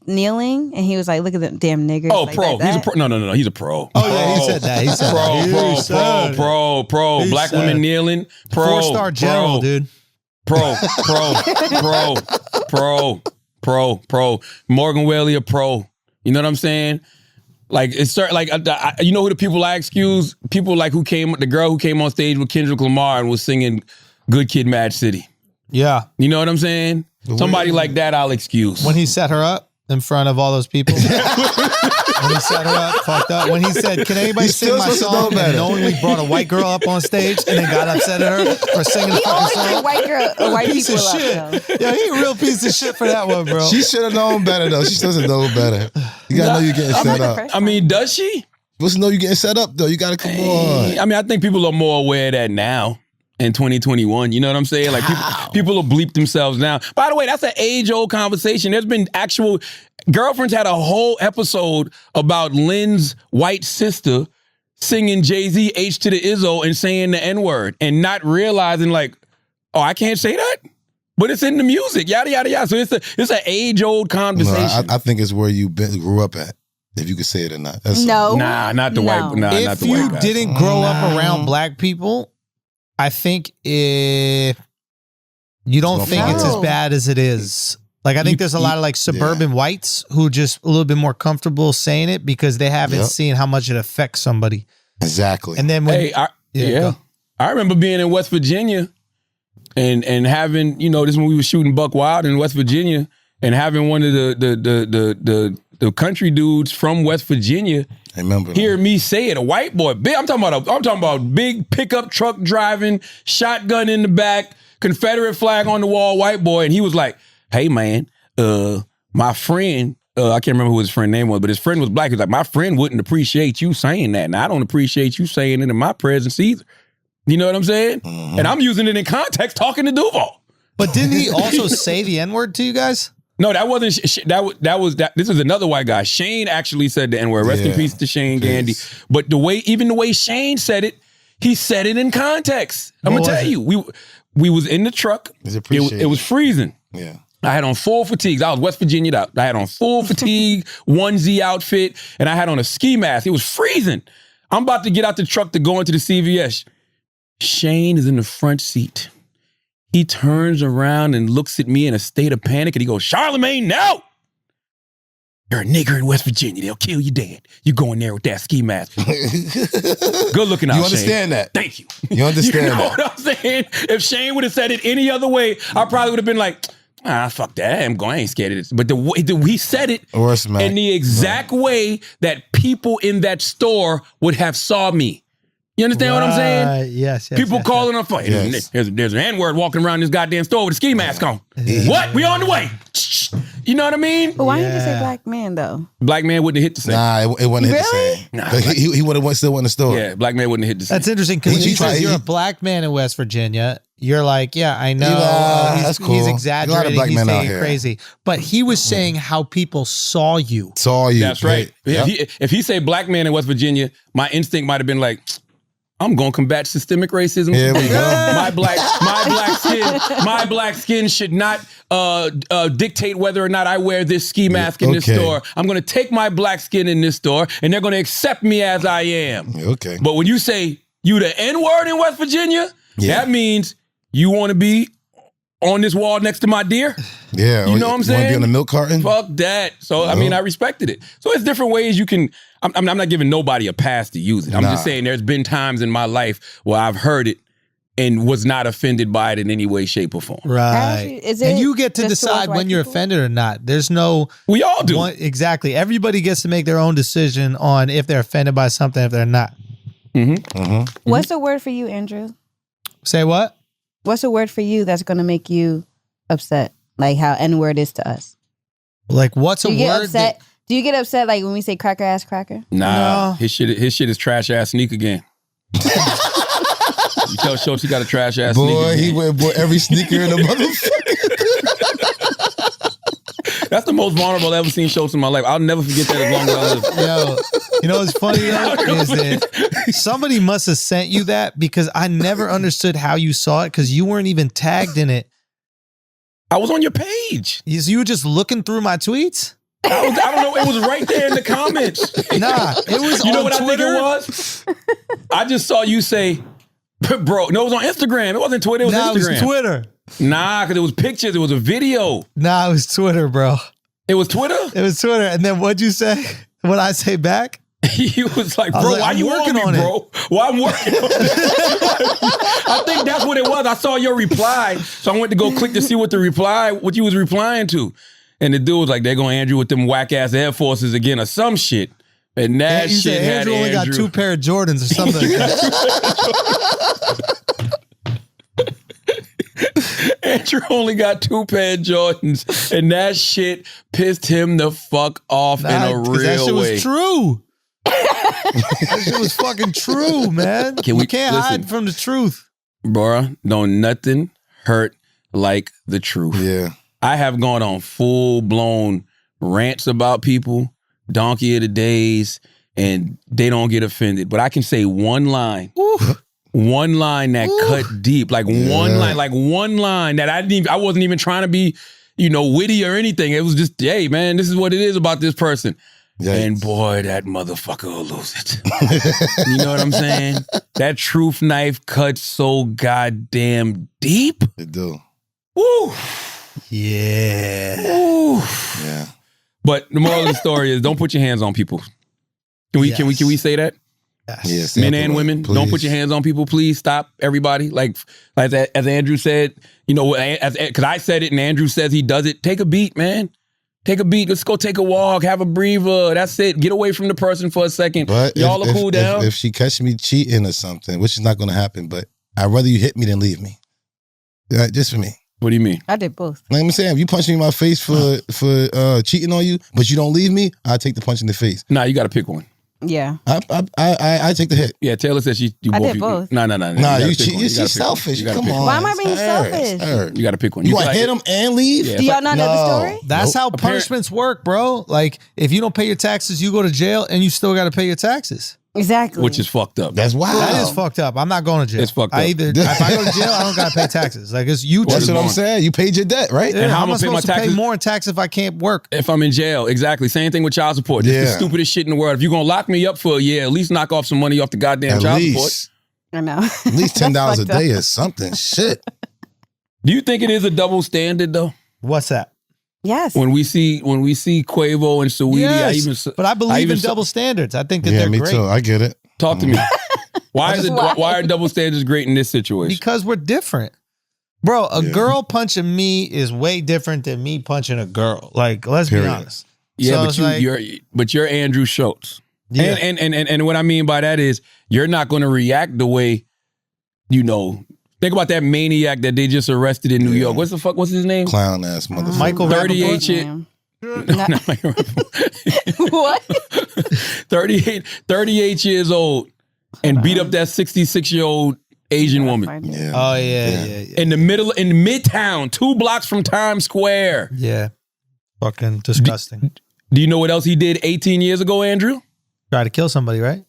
kneeling, and he was like, "Look at them damn niggers." Oh, like pro. that. He's a pro. No. He's a pro. Oh, yeah, he said that. He said that. He said- Pro. He Black said women it. kneeling. Pro. 4-star general, dude. Pro. Morgan Whaley a pro. You know what I'm saying? Like, it's certain, like, you know who the people I excuse? People like the girl who came on stage with Kendrick Lamar and was singing Good Kid, Mad City. Yeah. You know what I'm saying? Somebody like that, I'll excuse. When he set her up in front of all those people. When he set her up, fucked up. When he said, "Can anybody sing my song?" and knowingly brought a white girl up on stage and then got upset at her for singing the fucking song. White piece of people shit. up, Yeah, he a real piece of shit for that one, bro. She should have known better, though. She doesn't know better. You gotta know you're getting set up. I mean, does she? Supposed to know you're getting set up, though. You gotta come on. I mean, I think people are more aware of that now. In 2021, you know what I'm saying? Like people will bleep themselves now. By the way, that's an age-old conversation. There's been actual girlfriends had a whole episode about Lynn's white sister singing Jay-Z H to the Izzo and saying the N-word and not realizing like, oh, I can't say that, but it's in the music, yada yada yada. So it's an age-old conversation. No, I think it's where you grew up at. If you could say it or not. That's no, not the white. Nah, if not the white you guys. didn't grow up around black people, I think if you don't think it's as bad as it is. Like, I think there's a lot of like suburban whites who are just a little bit more comfortable saying it because they haven't seen how much it affects somebody. Exactly. And then when I remember being in West Virginia and having, you know, this is when we were shooting Buck Wild in West Virginia and having one of the country dudes from West Virginia hear me say it, a white boy, big. I'm talking about big pickup truck driving, shotgun in the back, Confederate flag on the wall, white boy, and he was like, "Hey man, my friend, I can't remember who his friend name was, but his friend was black. He was like, my friend wouldn't appreciate you saying that, and I don't appreciate you saying it in my presence either." You know what I'm saying? Mm-hmm. And I'm using it in context, talking to Duval. But didn't he also say the N-word to you guys? No, that wasn't. This is another white guy. Shane actually said the N-word. Rest in peace to Shane Gandy. But the way Shane said it, he said it in context. I'm gonna tell you, we was in the truck. It was freezing. Yeah. I had on full fatigues. I was West Virginia out. I had on full fatigue onesie outfit, and I had on a ski mask. It was freezing. I'm about to get out the truck to go into the CVS. Shane is in the front seat. He turns around and looks at me in a state of panic and he goes, "Charlemagne, no! You're a nigger in West Virginia. They'll kill you dead. You going there with that ski mask." Good looking out, You understand Shane. that? Thank you. You understand You know that? what I'm saying? If Shane would have said it any other way, I probably would have been like, fuck that. I ain't scared of this. But the way he said it in the exact way that people in that store would have saw me. You understand what I'm saying? Yes. People calling on fight. Yes. There's an N-word walking around this goddamn store with a ski mask on. What? We on the way. You know what I mean? But why didn't you say black man though? Black man wouldn't have hit the same. Nah, it wouldn't hit the same. Nah, he would have still went in the store. Yeah, black man wouldn't have hit the same. That's interesting because when he says you're a black man in West Virginia, you're like, yeah, I know. That's cool. He's exaggerating. Black He's men out saying here. crazy. But he was saying how people saw you. That's right. Yep. If he say black man in West Virginia, my instinct might have been like, I'm gonna combat systemic racism. Here we go. My black skin should not dictate whether or not I wear this ski mask in this store. I'm gonna take my black skin in this store, and they're gonna accept me as I am. Okay. But when you say you the N-word in West Virginia, that means you want to be on this wall next to my deer. Yeah. You know what I'm saying? Want to be on the milk carton? Fuck that. So, I mean, I respected it. So it's different ways you can, I'm not giving nobody a pass to use it. I'm just saying there's been times in my life where I've heard it and was not offended by it in any way, shape, or form. Right. And you get to decide when you're offended or not. There's no... We all do. Exactly. Everybody gets to make their own decision on if they're offended by something, if they're not. What's the word for you, Andrew? Say what? What's a word for you that's going to make you upset? Like how N-word is to us. Like what's a word? Do you get upset like when we say cracker ass cracker? Nah, no. His shit is trash ass sneak again. You tell Schultz he got a trash ass sneak again. He went every sneaker in the motherfucker. That's the most vulnerable I've ever seen Schultz in my life. I'll never forget that as long as I live. Yo, you know what's funny though is that somebody must have sent you that because I never understood how you saw it because you weren't even tagged in it. I was on your page. You were just looking through my tweets? I don't know. It was right there in the comments. Nah, it was. You know on what Twitter? I think it was? I just saw you say, "Bro, no, it was on Instagram. It wasn't Twitter. It was Instagram. It was Twitter. Nah, because it was pictures. It was a video. Nah, it was Twitter, bro. It was Twitter? It was Twitter. And then what'd you say? What'd I say back? He was like, bro, why you working on me, bro? Why I'm working on it? I think that's what it was. I saw your reply, so I went to go click to see what you was replying to. And the dude was like, they're going Andrew with them whack-ass Air Forces again or some shit. And that shit had Andrew only got 2 pair of Jordans or something like that. Andrew only got 2 pair of Jordans, and that shit pissed him the fuck off in a real way. That shit was true. That shit was fucking true, man. You can't hide from the truth. Bruh, don't nothing hurt like the truth. Yeah. I have gone on full-blown rants about people, donkey of the days, and they don't get offended. But I can say one line. One line that cut deep. Like one line that I wasn't even trying to be, witty or anything. It was just, hey, man, this is what it is about this person. Yikes. And boy, that motherfucker will lose it. You know what I'm saying? That truth knife cuts so goddamn deep. It do. Woo. Yeah. Woo. Yeah. But the moral of the story is don't put your hands on people. Can we say that? Yes. Men and women, please. Don't put your hands on people. Please stop, everybody. Like as Andrew said, because I said it and Andrew says he does it. Take a beat, man. Take a beat. Let's go take a walk. Have a breather. That's it. Get away from the person for a second. But y'all will cool down. If she catch me cheating or something, which is not going to happen, but I'd rather you hit me than leave me. Just for me. What do you mean? I did both. Like I'm saying, if you punch me in my face for cheating on you, but you don't leave me, I'll take the punch in the face. Nah, you got to pick one. Yeah. I take the hit. Yeah, Taylor says she do I both. did both. No. Nah, she's selfish. Come on. Why am I being selfish? You got to pick one. You want to hit him and leave? Yeah, do y'all not know the story? That's how punishments work, bro. Like, if you don't pay your taxes, you go to jail and you still got to pay your taxes. Exactly. Which is fucked up. That's wild. That is fucked up. I'm not going to jail. It's fucked up. If I go to jail, I don't got to pay taxes. Like, it's you. That's what I'm saying. You paid your debt, right? Yeah, and how am I supposed to pay more in tax if I can't work? If I'm in jail, exactly. Same thing with child support. This is the stupidest shit in the world. If you're going to lock me up for a year, at least knock off some money off the goddamn child support. I know. At least $10 a day or something. Shit. Do you think it is a double standard, though? What's that? Yes. When we see Quavo and Saweetie, yes, but I believe in double standards. I think that they're great. Me too. I get it. Talk to me. Why are double standards great in this situation? Because we're different. Bro, a girl punching me is way different than me punching a girl. Like, let's be honest. Yeah, so you're Andrew Schultz. Yeah. And what I mean by that is you're not going to react the way, think about that maniac that they just arrested in New York. What's his name? Clown ass motherfucker. Michael 38 years. What? 38 years old and beat up that 66-year-old Asian woman. Yeah. Oh yeah. In Midtown, 2 blocks from Times Square. Yeah. Fucking disgusting. Do you know what else he did 18 years ago, Andrew? Tried to kill somebody, right?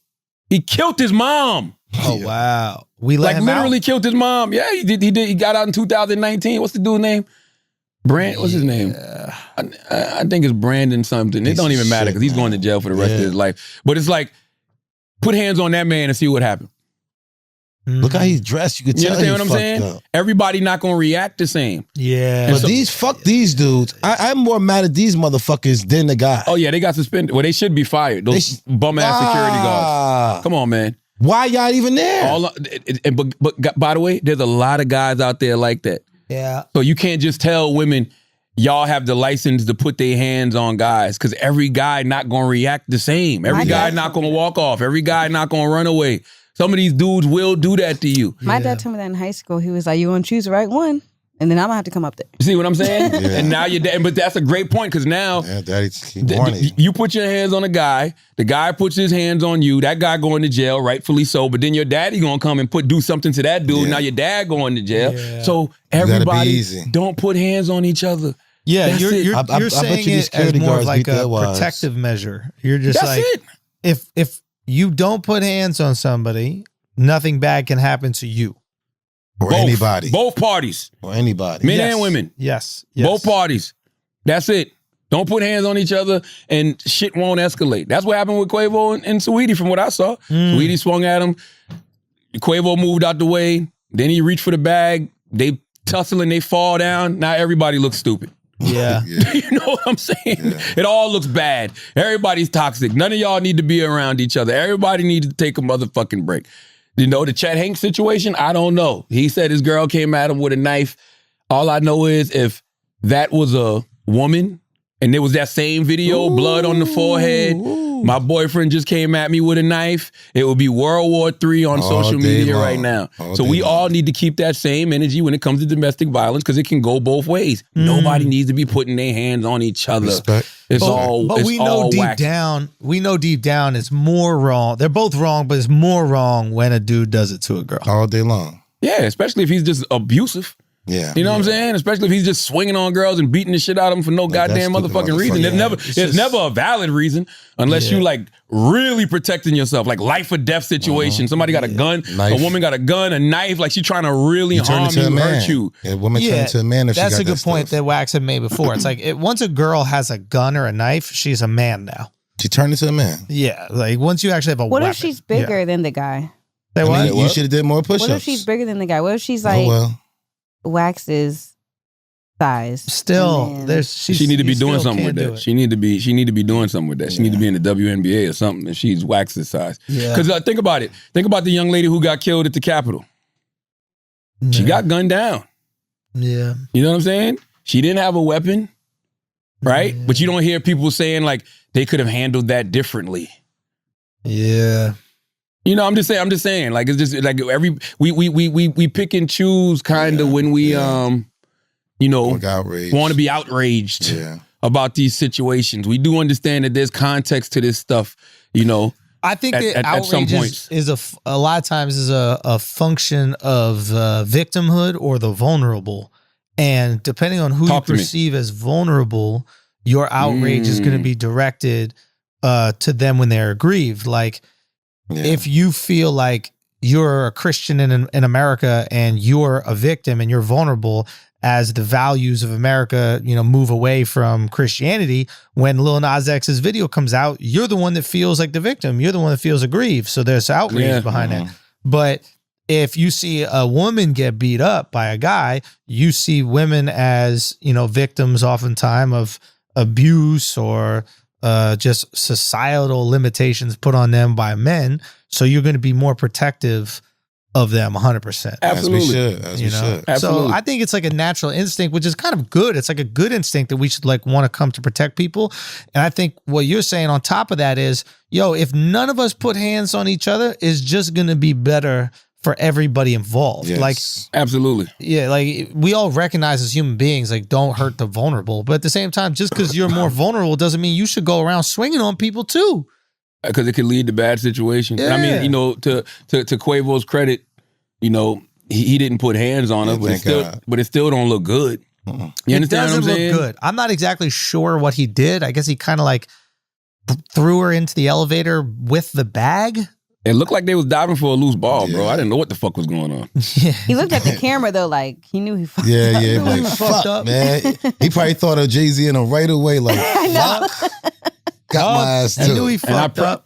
He killed his mom. Oh wow. We let him literally killed his mom. Yeah, he did. He got out in 2019. What's the dude's name? What's his name? I think it's Brandon something. It don't even matter because he's going to jail for the rest of his life. But it's like, put hands on that man and see what happens. Look how he's dressed. You can tell. You understand what I'm saying? Up. Everybody not going to react the same. Yeah. But these dudes, I'm more mad at these motherfuckers than the guy. Oh yeah, they got suspended. Well, they should be fired. Those bum ass security guards. Come on, man. Why y'all even there? But by the way, there's a lot of guys out there like that. Yeah. So you can't just tell women, y'all have the license to put their hands on guys because every guy not going to react the same. Every guy not going to walk off. Every guy not going to run away. Some of these dudes will do that to you. My dad told me that in high school. He was like, you want to choose the right one? And then I'm going to have to come up there. You see what I'm saying? And now your dad, but that's a great point because now you put your hands on a guy, the guy puts his hands on you, that guy going to jail, rightfully so, but then your daddy going to come and do something to that dude. Now your dad going to jail. Yeah. So everybody don't put hands on each other. Yeah, you're saying it as more of like a protective measure. You're just if you don't put hands on somebody, nothing bad can happen to you. Or anybody. Both parties. Or anybody. Men and women. Yes. Both parties. That's it. Don't put hands on each other and shit won't escalate. That's what happened with Quavo and Sweetie from what I saw. Sweetie swung at him. Quavo moved out the way. Then he reached for the bag. They tussle and they fall down. Now everybody looks stupid. Yeah. You know what I'm saying? Yeah. It all looks bad. Everybody's toxic. None of y'all need to be around each other. Everybody needs to take a motherfucking break. You know, the Chet Hanks situation, I don't know. He said his girl came at him with a knife. All I know is if that was a woman and there was that same video, blood on the forehead, my boyfriend just came at me with a knife, it would be World War III on social media right now. So we all need to keep that same energy when it comes to domestic violence because it can go both ways. Nobody needs to be putting their hands on each other. Respect. But we know deep down it's more wrong. They're both wrong, but it's more wrong when a dude does it to a girl. All day long. Yeah, especially if he's just abusive. Yeah. You know what I'm saying? Especially if he's just swinging on girls and beating the shit out of them for no goddamn motherfucking reason. There's never a valid reason unless you like really protecting yourself, like life or death situation. Somebody got a gun, a woman got a gun, a knife, like she's trying to really harm you, hurt you. A woman turn into a man if that's she got a good point that Wax had made before. It's like once a girl has a gun or a knife, she's a man now. She turned into a man. Yeah, like once you actually have a weapon. What if she's bigger than the guy? Say what? You should have did more push-ups. What if she's bigger than the guy? What if she's like Wax's size? Still, she need to be doing something with that. She need to be doing something with that. She need to be in the WNBA or something if she's Wax's size. Because think about it. Think about the young lady who got killed at the Capitol. She got gunned down. Yeah. You know what I'm saying? She didn't have a weapon, right? But you don't hear people saying like they could have handled that differently. Yeah. You know, I'm just saying, like it's just like we pick and choose kind of when we you know, want to be outraged about these situations. We do understand that there's context to this stuff, you know. I think that outrage is a lot of times is a function of victimhood or the vulnerable. And depending on who you perceive as vulnerable, your outrage is going to be directed to them when they're aggrieved. Like, if you feel like you're a Christian in America and you're a victim and you're vulnerable as the values of America, you know, move away from Christianity, when Lil Nas X's video comes out, you're the one that feels like the victim. You're the one that feels aggrieved. So there's outrage behind it. But if you see a woman get beat up by a guy, you see women as, you know, victims oftentimes of abuse or just societal limitations put on them by men. So you're going to be more protective of them 100%. Absolutely. As we should. Absolutely. So I think it's like a natural instinct, which is kind of good. It's like a good instinct that we should like want to come to protect people. And I think what you're saying on top of that is, yo, if none of us put hands on each other, it's just going to be better for everybody involved. Yes. Like, absolutely. Yeah, like we all recognize as human beings, like don't hurt the vulnerable. But at the same time, just because you're more vulnerable doesn't mean you should go around swinging on people too. Because it could lead to bad situations. Yeah. I mean, you know, to Quavo's credit, you know, he didn't put hands on her, but it still don't look good. You understand what I'm saying? It doesn't look good. I'm not exactly sure what he did. I guess he kind of like threw her into the elevator with the bag. It looked like they was diving for a loose ball, bro. I didn't know what the fuck was going on. He looked at the camera though, like he knew he fucked up. Yeah, like fuck up, man. He probably thought of Jay-Z in him right away, like fuck. Got my ass too. I knew he fucked up.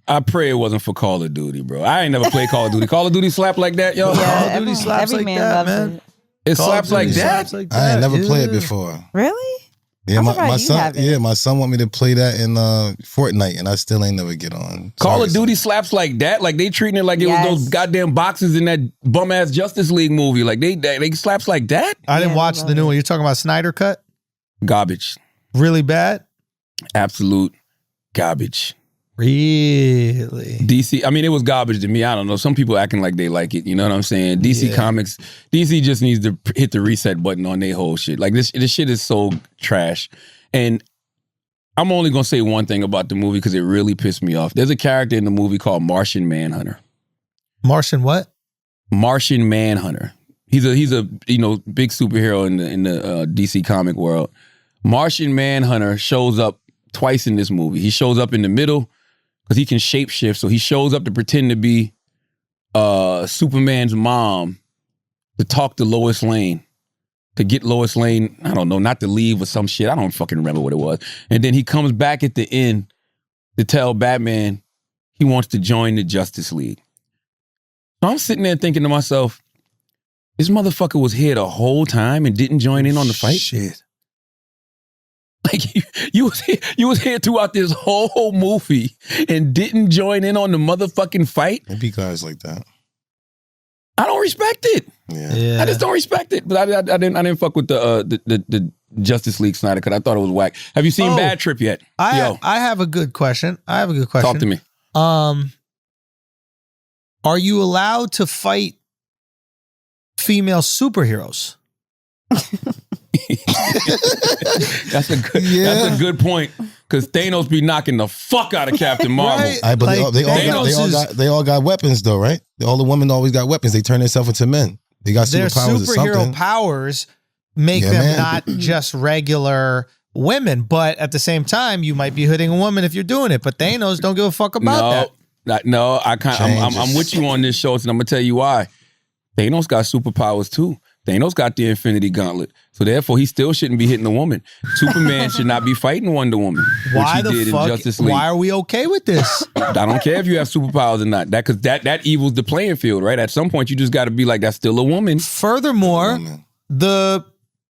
I pray it wasn't for Call of Duty, bro. I ain't never played Call of Duty. Call of Duty slap like that, yo? Call of Duty slaps like that, man. It slaps like that? I ain't never played it before. Really? Yeah, my son. Yeah, my son want me to play that in Fortnite, and I still ain't never get on. Call of Duty slaps like that, like they treating it like it was those goddamn boxes in that bum ass Justice League movie. Like they slaps like that. I didn't watch the new one. You're talking about Snyder Cut? Garbage. Really bad? Absolute garbage. Really? DC, I mean, it was garbage to me. I don't know. Some people acting like they like it. You know what I'm saying? DC Comics, DC just needs to hit the reset button on their whole shit. Like this shit is so trash. And I'm only going to say one thing about the movie because it really pissed me off. There's a character in the movie called Martian Manhunter. Martian what? Martian Manhunter. He's a you know, big superhero in the DC comic world. Martian Manhunter shows up twice in this movie. He shows up in the middle because he can shapeshift. So he shows up to pretend to be Superman's mom to talk to Lois Lane, to get Lois Lane, I don't know, not to leave or some shit. I don't fucking remember what it was. And then he comes back at the end to tell Batman he wants to join the Justice League. So I'm sitting there thinking to myself, this motherfucker was here the whole time and didn't join in on the fight? Shit. Like you was here throughout this whole movie and didn't join in on the motherfucking fight. It be guys like that. I don't respect it. Yeah. I just don't respect it. But I didn't fuck with the Justice League Snyder Cut. I thought it was whack. Have you seen Bad Trip yet? I have a good question. Talk to me. Are you allowed to fight female superheroes? That's a good point. Because Thanos be knocking the fuck out of Captain Marvel. Right? But they all got weapons though, right? All the women always got weapons. They turn themselves into men. They got their superpowers or something. superhero powers make them not just regular women, but at the same time, you might be hitting a woman if you're doing it. But Thanos don't give a fuck about that. No, I'm with you on this show, and I'm gonna tell you why. Thanos got superpowers too. Thanos got the Infinity Gauntlet. So therefore, he still shouldn't be hitting a woman. Superman should not be fighting Wonder Woman. Why the fuck? In Justice League. Why are we okay with this? I don't care if you have superpowers or not. Because that evils the playing field, right? At some point, you just got to be like, that's still a woman. Furthermore,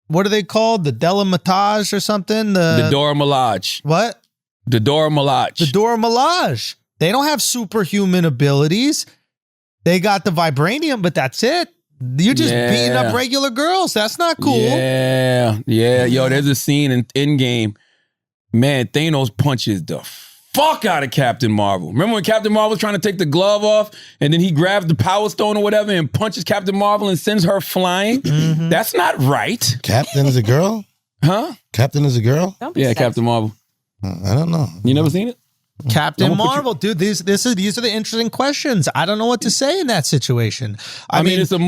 what are they called? The Delamatage or something? The Dora Milaje. What? The Dora Milaje. The Dora Milaje. They don't have superhuman abilities. They got the vibranium, but that's it. You're just beating up regular girls. That's not cool. Yeah. Yo, there's a scene in Endgame. Man, Thanos punches the fuck out of Captain Marvel. Remember when Captain Marvel was trying to take the glove off and then he grabs the Power Stone or whatever and punches Captain Marvel and sends her flying? Mm-hmm. That's not right. Captain is a girl? Huh? Captain is a girl? Yeah, Captain Marvel. I don't know. You never seen it? Captain Marvel, dude. These are the interesting questions. I don't know what to say in that situation. I mean, it's a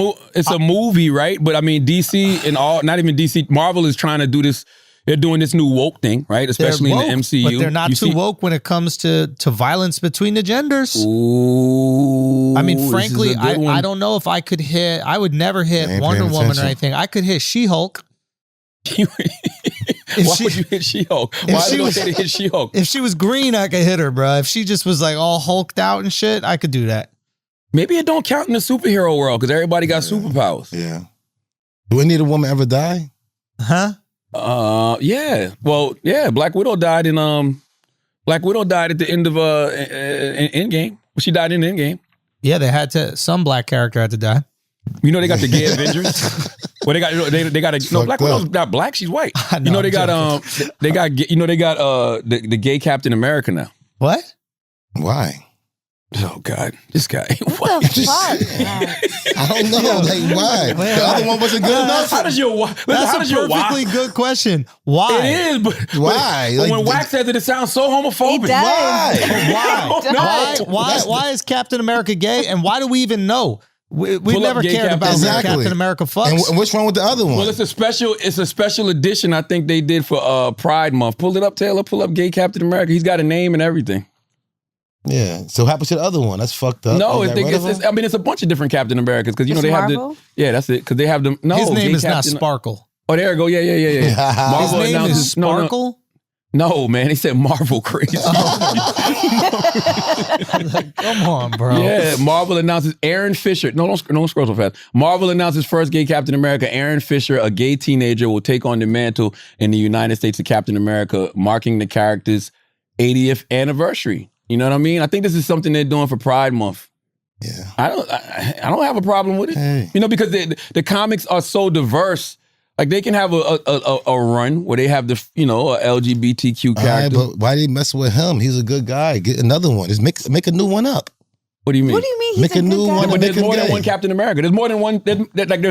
movie, right? But I mean, DC and all, not even DC. Marvel is trying to do this. They're doing this new woke thing, right? Especially in the MCU. But they're not too woke when it comes to violence between the genders. Ooh, I mean, frankly, I don't know if I could hit. I would never hit Wonder Woman or anything. I could hit She-Hulk. Why would you hit She-Hulk? Why would you hit She-Hulk? If she was green, I could hit her, bro. If she just was like all hulked out and shit, I could do that. Maybe it don't count in the superhero world because everybody got superpowers. Yeah. Do any of the women ever die? Huh? Yeah. Well, yeah. Black Widow died at the end of Endgame. Well, she died in Endgame. Yeah, some black character had to die. You know they got the gay Avengers. Well, they got Black Widow's not black. She's white. You know they got the gay Captain America now. What? Why? Oh God, this guy. What the fuck? I don't know. Like why? The other one wasn't good enough. That's a perfectly good question. Why? It is, but why? But when Wax says it sounds so homophobic. Why is Captain America gay? And why do we even know? We've never cared about Captain America fucks. And which one with the other one? Well, it's a special edition I think they did for Pride Month. Pull it up, Taylor. Pull up gay Captain America. He's got a name and everything. Yeah. So what happened to the other one? That's fucked up. No, it's a bunch of different Captain Americas because they Marvel? have the that's it because they have them. No, his name is Captain, not Sparkle. Oh, there you go. Yeah. Marvel his name is Sparkle. No, man, he said Marvel crazy. Come on, bro. Yeah, Marvel announces Aaron Fisher. No, don't scroll so fast. Marvel announces first gay Captain America. Aaron Fisher, a gay teenager, will take on the mantle in the United States of Captain America, marking the character's 80th anniversary. You know what I mean? I think this is something they're doing for Pride Month. Yeah, I don't have a problem with it. Hey. You know, because the comics are so diverse. Like they can have a run where they have the a LGBTQ character. But why they mess with him? He's a good guy. Get another one. Just make a new one up. What do you mean? What do you mean? Make a new one. But there's more than one Captain America. There's more than one. There's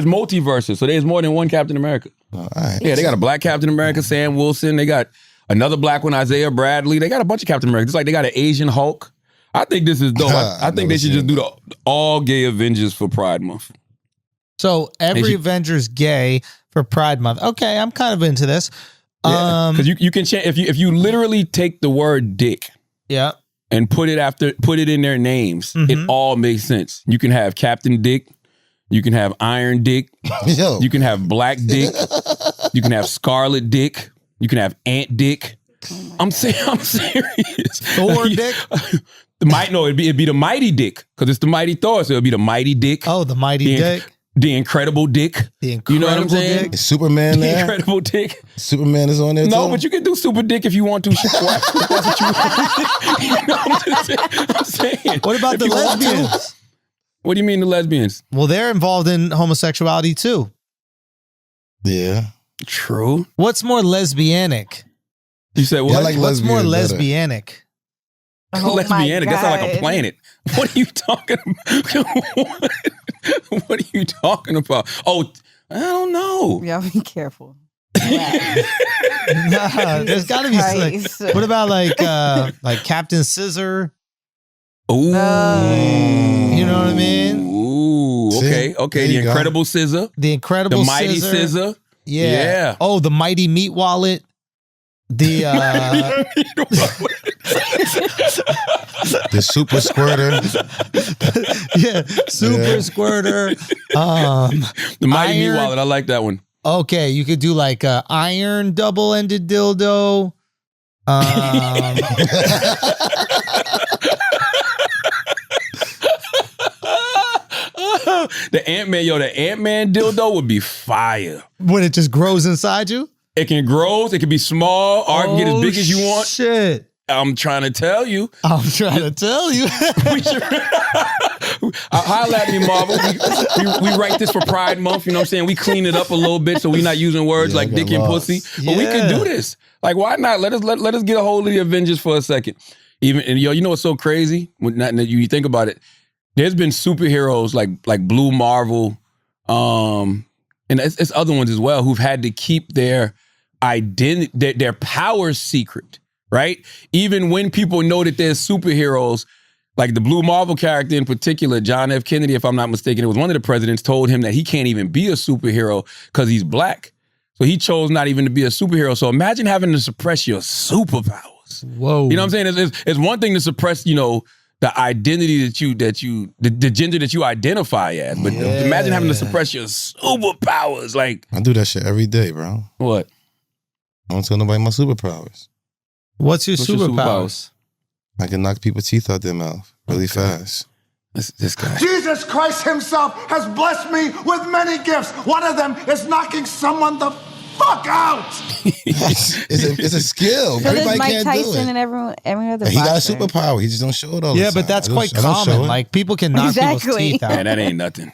multiverses, so there's more than one Captain America. All right. Yeah, they got a black Captain America, Sam Wilson. They got another black one, Isaiah Bradley. They got a bunch of Captain Americas. It's like they got an Asian Hulk. I think this is dope. I think they should just do the all gay Avengers for Pride Month. So every Avenger's gay for Pride Month. Okay, I'm kind of into this. Because you can change if you literally take the word dick, and put it in their names, it all makes sense. You can have Captain Dick, you can have Iron Dick, you can have Black Dick, you can have Scarlet Dick, you can have Ant Dick. I'm serious. Thor Dick. It'd be the Mighty Dick because it's the Mighty Thor, so it'll be the Mighty Dick. Oh, the Mighty Dick. The Incredible Dick. The Incredible You know what I'm saying? Dick. Is Superman The there? Incredible Dick. Superman is on there No, too? but you can do Super Dick if you want to. If that's what you want. You know what I'm saying? What about If the you want to. lesbians? What do you mean the lesbians? Well, they're involved in homosexuality too. Yeah. True. What's more lesbianic? You said what? Yeah, I like What's more lesbian better. lesbianic? Oh my lesbianic. That sounds like a God. planet. What are you talking about? What are you talking about? Oh, I don't know. Y'all be careful. Nah, there's got to be Christ. like. What about like Captain Scissor? Ooh. You know what I mean? Ooh. See? Okay. There The you go. Incredible Scissor. The Incredible The Mighty Scissor. Scissor. Yeah. Yeah. Oh, the Mighty Meat Wallet. The The Super Squirter. yeah, Super Yeah. Squirter. The Mighty Meat Iron- Wallet. I like that one. Okay, you could do like a iron double-ended dildo. The Ant-Man dildo would be fire. When it just grows inside you. It can grow, it can be small, or it can get as big as you want. Shit. I'm trying to tell you. I'm trying to tell you. We should holla at me, Marvel. We write this for Pride Month, you know what I'm saying? We clean it up a little bit so we're not using words Yeah, I like got dick and lost. pussy. But we Yeah. could do this. Like, why not? Let us get a hold of the Avengers for a second. And you know what's so crazy? When you think about it, there's been superheroes like Blue Marvel, and it's other ones as well who've had to keep their identity, their power secret, right? Even when people know that there's superheroes, like the Blue Marvel character in particular, John F. Kennedy, if I'm not mistaken, it was one of the presidents told him that he can't even be a superhero because he's black. So he chose not even to be a superhero. So imagine having to suppress your superpowers. Whoa. You know what I'm saying? It's one thing to suppress, the identity the gender that you identify as. But imagine having to suppress your superpowers. Like, I do that shit every day, bro. what? I don't tell nobody my superpowers. What's your What's your superpowers? I can knock people's teeth out their mouth really fast. This guy. Jesus Christ himself has blessed me with many gifts. One of them is knocking someone the fuck out. It's a skill. So does Everybody Mike can't Tyson do it. and every other He got a boxer. superpower. He just don't show it all the Yeah, time. but that's quite I don't show common. it. Like people can knock people's Exactly. teeth out. Man, that ain't nothing.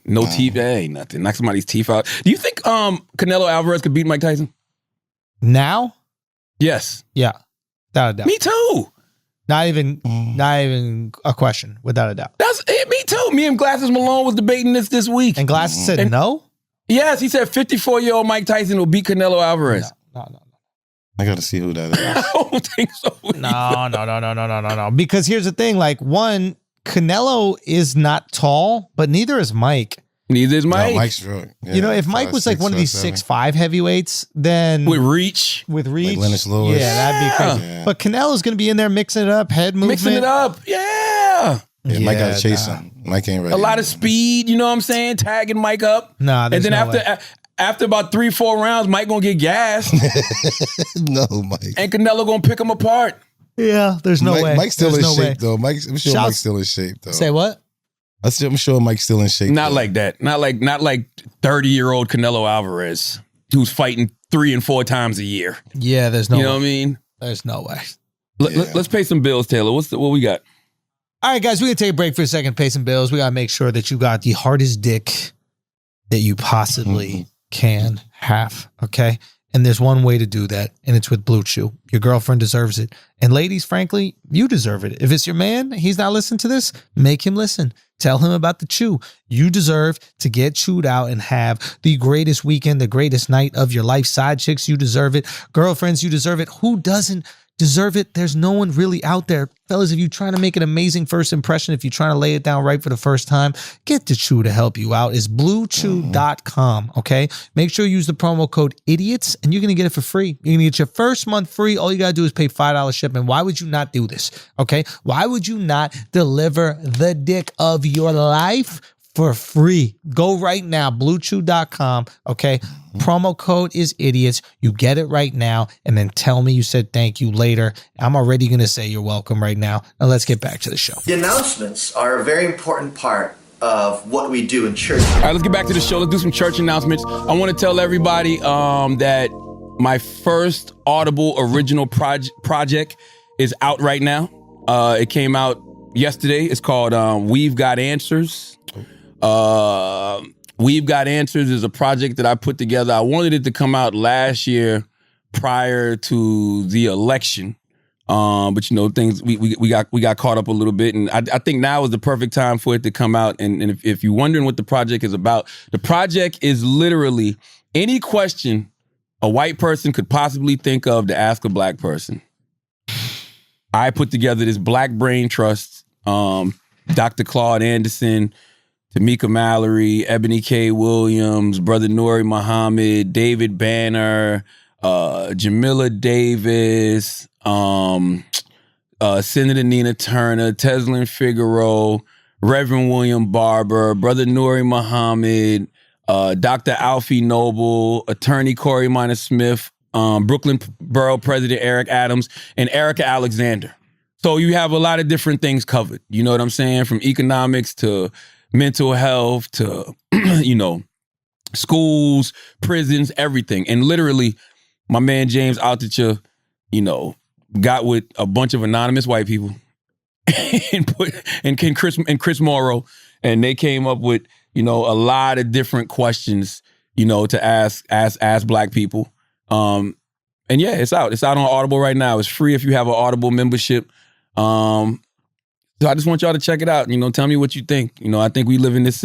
No teeth, that ain't nothing. Knock somebody's teeth out. Do you think Canelo Alvarez could beat Mike Tyson? Now? Yes. Yeah. Without a doubt. Me too. Not even a question, without a doubt. That's it. Me too. Me and Glasses Malone was debating this week. And Glasses said no? Yes, he said 54-year-old Mike Tyson will beat Canelo Alvarez. No. I got to see who that is. I don't think so. No. Because here's the thing, like one, Canelo is not tall, but neither is Mike. Neither is Mike. No, Mike's short. Yeah, You know, if Mike was like one of these 6'5" heavyweights, then With reach. with reach, Lennox Lewis. yeah, that'd be crazy. Yeah. But Canelo's going to be in there mixing it up, head movement. Mixing it up. Yeah. Yeah, Mike got Yeah, to chase nah. him. Mike ain't ready. A lot of speed, you know what I'm saying? Tagging Mike up. Nah, and there's then no after about 3-4 rounds, Mike gonna get gassed. No, Mike. And Canelo gonna pick him apart. Yeah, there's no way. Mike's still There's in no shape, way. though. I'm sure Shouts- Mike's still in shape, though. Say what? I'm sure Mike's still in shape. Not though. like that. Not like 30-year-old Canelo Alvarez, who's fighting 3 and 4 times a year. Yeah, there's no You know way. what I mean? There's no way. Let's pay some bills, Taylor. What we got? All right, guys, we're going to take a break for a second, pay some bills. We got to make sure that you got the hardest dick that you possibly can have, okay? And there's one way to do that, and it's with Blue Chew. Your girlfriend deserves it. And ladies, frankly, you deserve it. If it's your man, he's not listening to this, make him listen. Tell him about the chew. You deserve to get chewed out and have the greatest weekend, the greatest night of your life. Side chicks, you deserve it. Girlfriends, you deserve it. Who doesn't deserve it? There's no one really out there. Fellas, if you're trying to make an amazing first impression, if you're trying to lay it down right for the first time, get the Chew to help you out. It's bluechew.com, okay? Make sure you use the promo code IDIOTS, and you're going to get it for free. You're going to get your first month free. All you got to do is pay $5 shipping. Why would you not do this, okay? Why would you not deliver the dick of your life for free? Go right now, bluechew.com, okay? Promo code is idiots. You get it right now, and then tell me you said thank you later. I'm already going to say you're welcome right now. Now let's get back to the show. The announcements are a very important part of what we do in church. All right, let's get back to the show. Let's do some church announcements. I want to tell everybody that my first Audible original project is out right now. It came out yesterday. It's called We've Got Answers. We've Got Answers is a project that I put together. I wanted it to come out last year prior to the election. But you know, things we got caught up a little bit, and I think now is the perfect time for it to come out. And if you're wondering what the project is about, the project is literally any question a white person could possibly think of to ask a black person. I put together this Black Brain Trust. Dr. Claude Anderson, Tamika Mallory, Ebony K. Williams, Brother Nuri Muhammad, David Banner, Jamila Davis, Senator Nina Turner, Teslin Figaro, Reverend William Barber, Brother Nuri Muhammad, Dr. Alfie Noble, Attorney Corey Minor Smith, Brooklyn Borough President Eric Adams, and Erica Alexander. So you have a lot of different things covered. You know what I'm saying? From economics to mental health to, you know, schools, prisons, everything. And literally, my man James Altucher, you know, got with a bunch of anonymous white people and Chris Morrow, and they came up with, you know, a lot of different questions, you know, to ask black people. And yeah, it's out. It's out on Audible right now. It's free if you have an Audible membership. So I just want y'all to check it out. You know, tell me what you think. You know, I think we live in this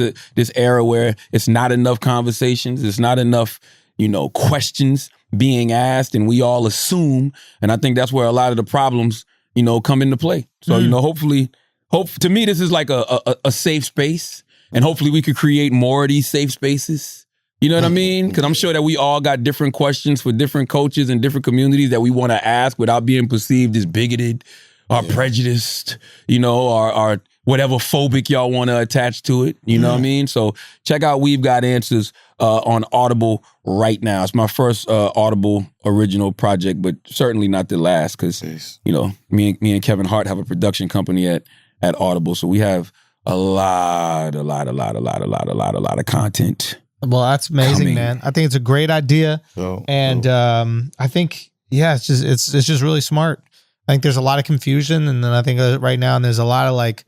era where it's not enough conversations. It's not enough, you know, questions being asked, and we all assume. And I think that's where a lot of the problems, you know, come into play. So, you know, hopefully, to me, this is like a safe space, and hopefully we could create more of these safe spaces. You know what I mean? Because I'm sure that we all got different questions for different coaches and different communities that we want to ask without being perceived as bigoted or prejudiced, you know, or whatever phobic y'all want to attach to it. You know what I mean? So check out We've Got Answers on Audible right now. It's my first Audible original project, but certainly not the last, because, you know, me and Kevin Hart have a production company at Audible. So we have a lot of content. Well, that's amazing, man. I think it's a great idea. I think, yeah, it's just really smart. I think there's a lot of confusion, and then I think right now there's a lot of, like,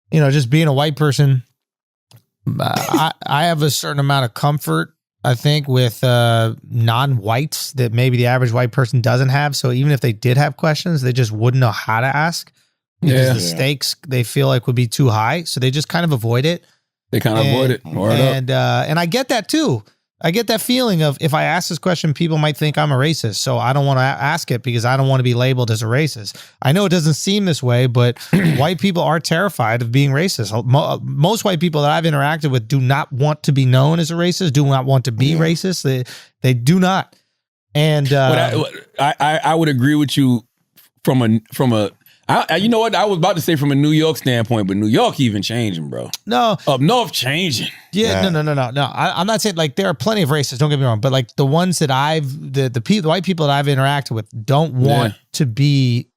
you know, just being a white person. I have a certain amount of comfort, I think, with non-whites that maybe the average white person doesn't have. So even if they did have questions, they just wouldn't know how to ask because the stakes they feel like would be too high. So they just kind of avoid it. They kind of avoid it. And I get that too. I get that feeling of, if I ask this question, people might think I'm a racist. So I don't want to ask it because I don't want to be labeled as a racist. I know it doesn't seem this way, but white people are terrified of being racist. Most white people that I've interacted with do not want to be known as a racist, do not want to be racist. They do not. And I would agree with you from a you know what? I was about to say from a New York standpoint, but New York even changing, bro. No. Up north changing. Yeah. No. I'm not saying, like, there are plenty of racists, don't get me wrong, but like the ones that the white people that I've interacted with don't want to be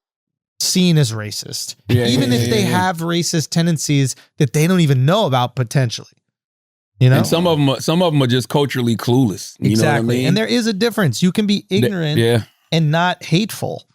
seen as racist. Even if they have racist tendencies that they don't even know about potentially. You know? And some of them are just culturally clueless. You know what I mean? And there is a difference. You can be ignorant and not hateful.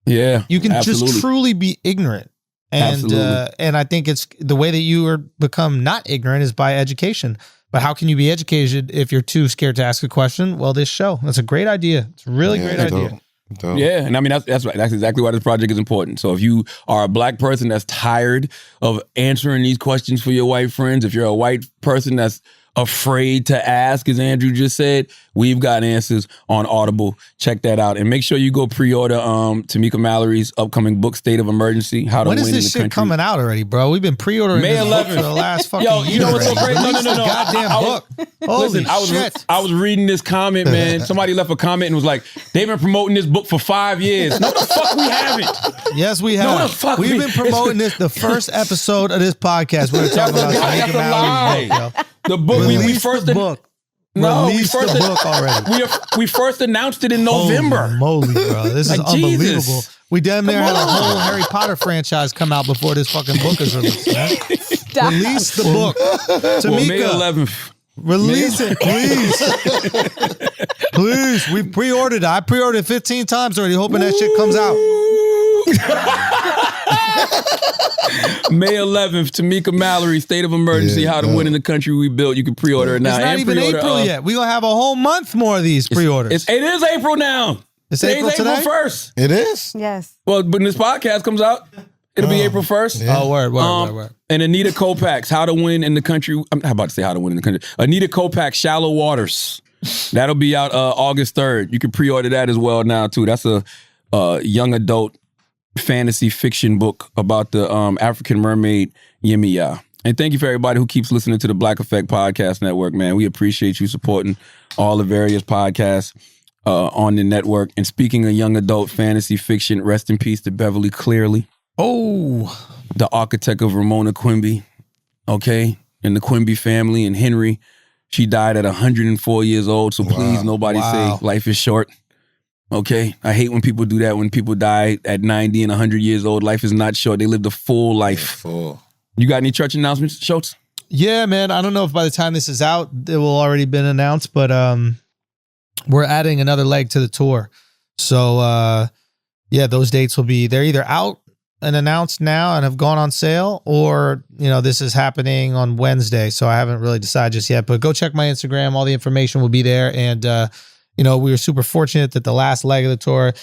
Yeah, you can just truly be ignorant, and I think it's the way that you become not ignorant is by education. But how can you be educated if you're too scared to ask a question? Well, this show, that's a great idea. It's a really great idea. Dope. Yeah, and I mean that's right. That's exactly why this project is important. So if you are a black person that's tired of answering these questions for your white friends, if you're a white person that's afraid to ask, as Andrew just said, We've Got Answers on Audible. Check that out. And make sure you go pre-order Tamika Mallory's upcoming book, State of Emergency, How to Win in the Country. When is this shit coming out already, bro? We've been pre-ordering May 11th for the last fucking year. You know what's so crazy? No. Goddamn book. Holy shit. I was reading this comment, man. Somebody left a comment and was like, they've been promoting this book for 5 years. No, the fuck we haven't. Yes, we have. No, the fuck We've been promoting this the first episode of this podcast. We're talking about Tamika Mallory's book, yo. The book we first the book. No, we first the book already. We first announced it in November. Holy moly, bro! This is unbelievable. Jesus. We damn near had a whole Harry Potter franchise come out before this fucking book is released. Man. Stop. Release the book. Tamika, May 11th. release it, please. Please. We pre-ordered it. I pre-ordered 15 times already, hoping that shit comes out. May 11th, Tamika Mallory, State of Emergency, How to Win in the Country We Built. You can pre-order it now. It's not even April yet. We're going to have a whole month more of these pre-orders. It is April now. It's April today? April 1st. It is? Yes. Well, when this podcast comes out, it'll be April 1st. Yeah. Oh, word. And Anita Kopac's How to Win in the Country. I'm about to say How to Win in the Country. Anita Kopac's Shallow Waters. That'll be out August 3rd. You can pre-order that as well now, too. That's a young adult fantasy fiction book about the African mermaid Yemiya. And thank you for everybody who keeps listening to the Black Effect Podcast Network, man. We appreciate you supporting all the various podcasts on the network. And speaking of young adult fantasy fiction, rest in peace to Beverly Clearly. Oh. The architect of Ramona Quimby, okay? And the Quimby family and Henry. She died at 104 years old, so please nobody say life is short. Okay, I hate when people do that. When people die at 90 and 100 years old, life is not short. They lived a full life. You got any church announcements, Schultz? Yeah, man. I don't know if by the time this is out, it will already been announced, but we're adding another leg to the tour. So, yeah, those dates will be, they're either out and announced now and have gone on sale, or, you know, this is happening on Wednesday. So I haven't really decided just yet, but go check my Instagram. All the information will be there. And, you know, we were super fortunate that the last leg of the tour,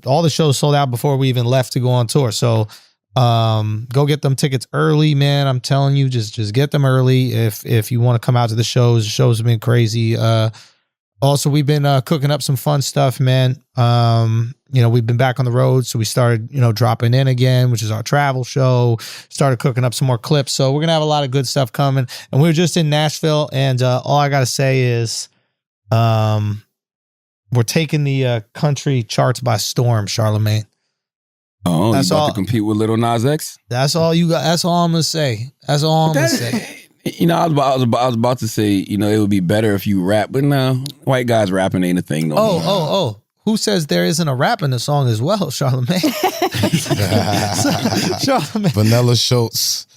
all the shows sold out before we even left to go on tour. So go get them tickets early, man. I'm telling you, just get them early if you want to come out to the shows. The shows have been crazy. Also, we've been cooking up some fun stuff, man. You know, we've been back on the road, so we started, you know, dropping in again, which is our travel show. Started cooking up some more clips. So we're going to have a lot of good stuff coming. And we were just in Nashville, and all I got to say is we're taking the country charts by storm, Charlamagne. Oh, that's you about to compete with Lil Nas X? That's all you got. That's all I'm gonna say. That's all I'm gonna say. You know, I was about to say, you know, it would be better if you rap, but no, white guys rapping ain't a thing no more. Oh. Who says there isn't a rap in the song as well, Charlamagne? Charlamagne. Vanilla Schultz.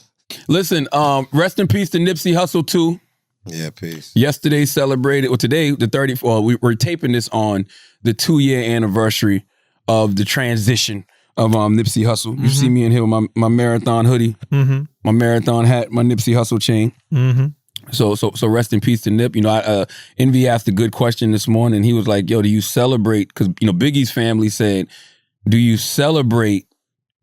Listen, rest in peace to Nipsey Hussle too. Yeah, peace. Yesterday celebrated, well, today, the 30th, well, we're taping this on the 2-year anniversary of the transition of Nipsey Hussle. Mm-hmm. You see me in here with my marathon hoodie, my marathon hat, my Nipsey Hussle chain. Mm-hmm. So rest in peace to Nip. You know, Envy asked a good question this morning. He was like, yo, do you celebrate, because, you know, Biggie's family said, do you celebrate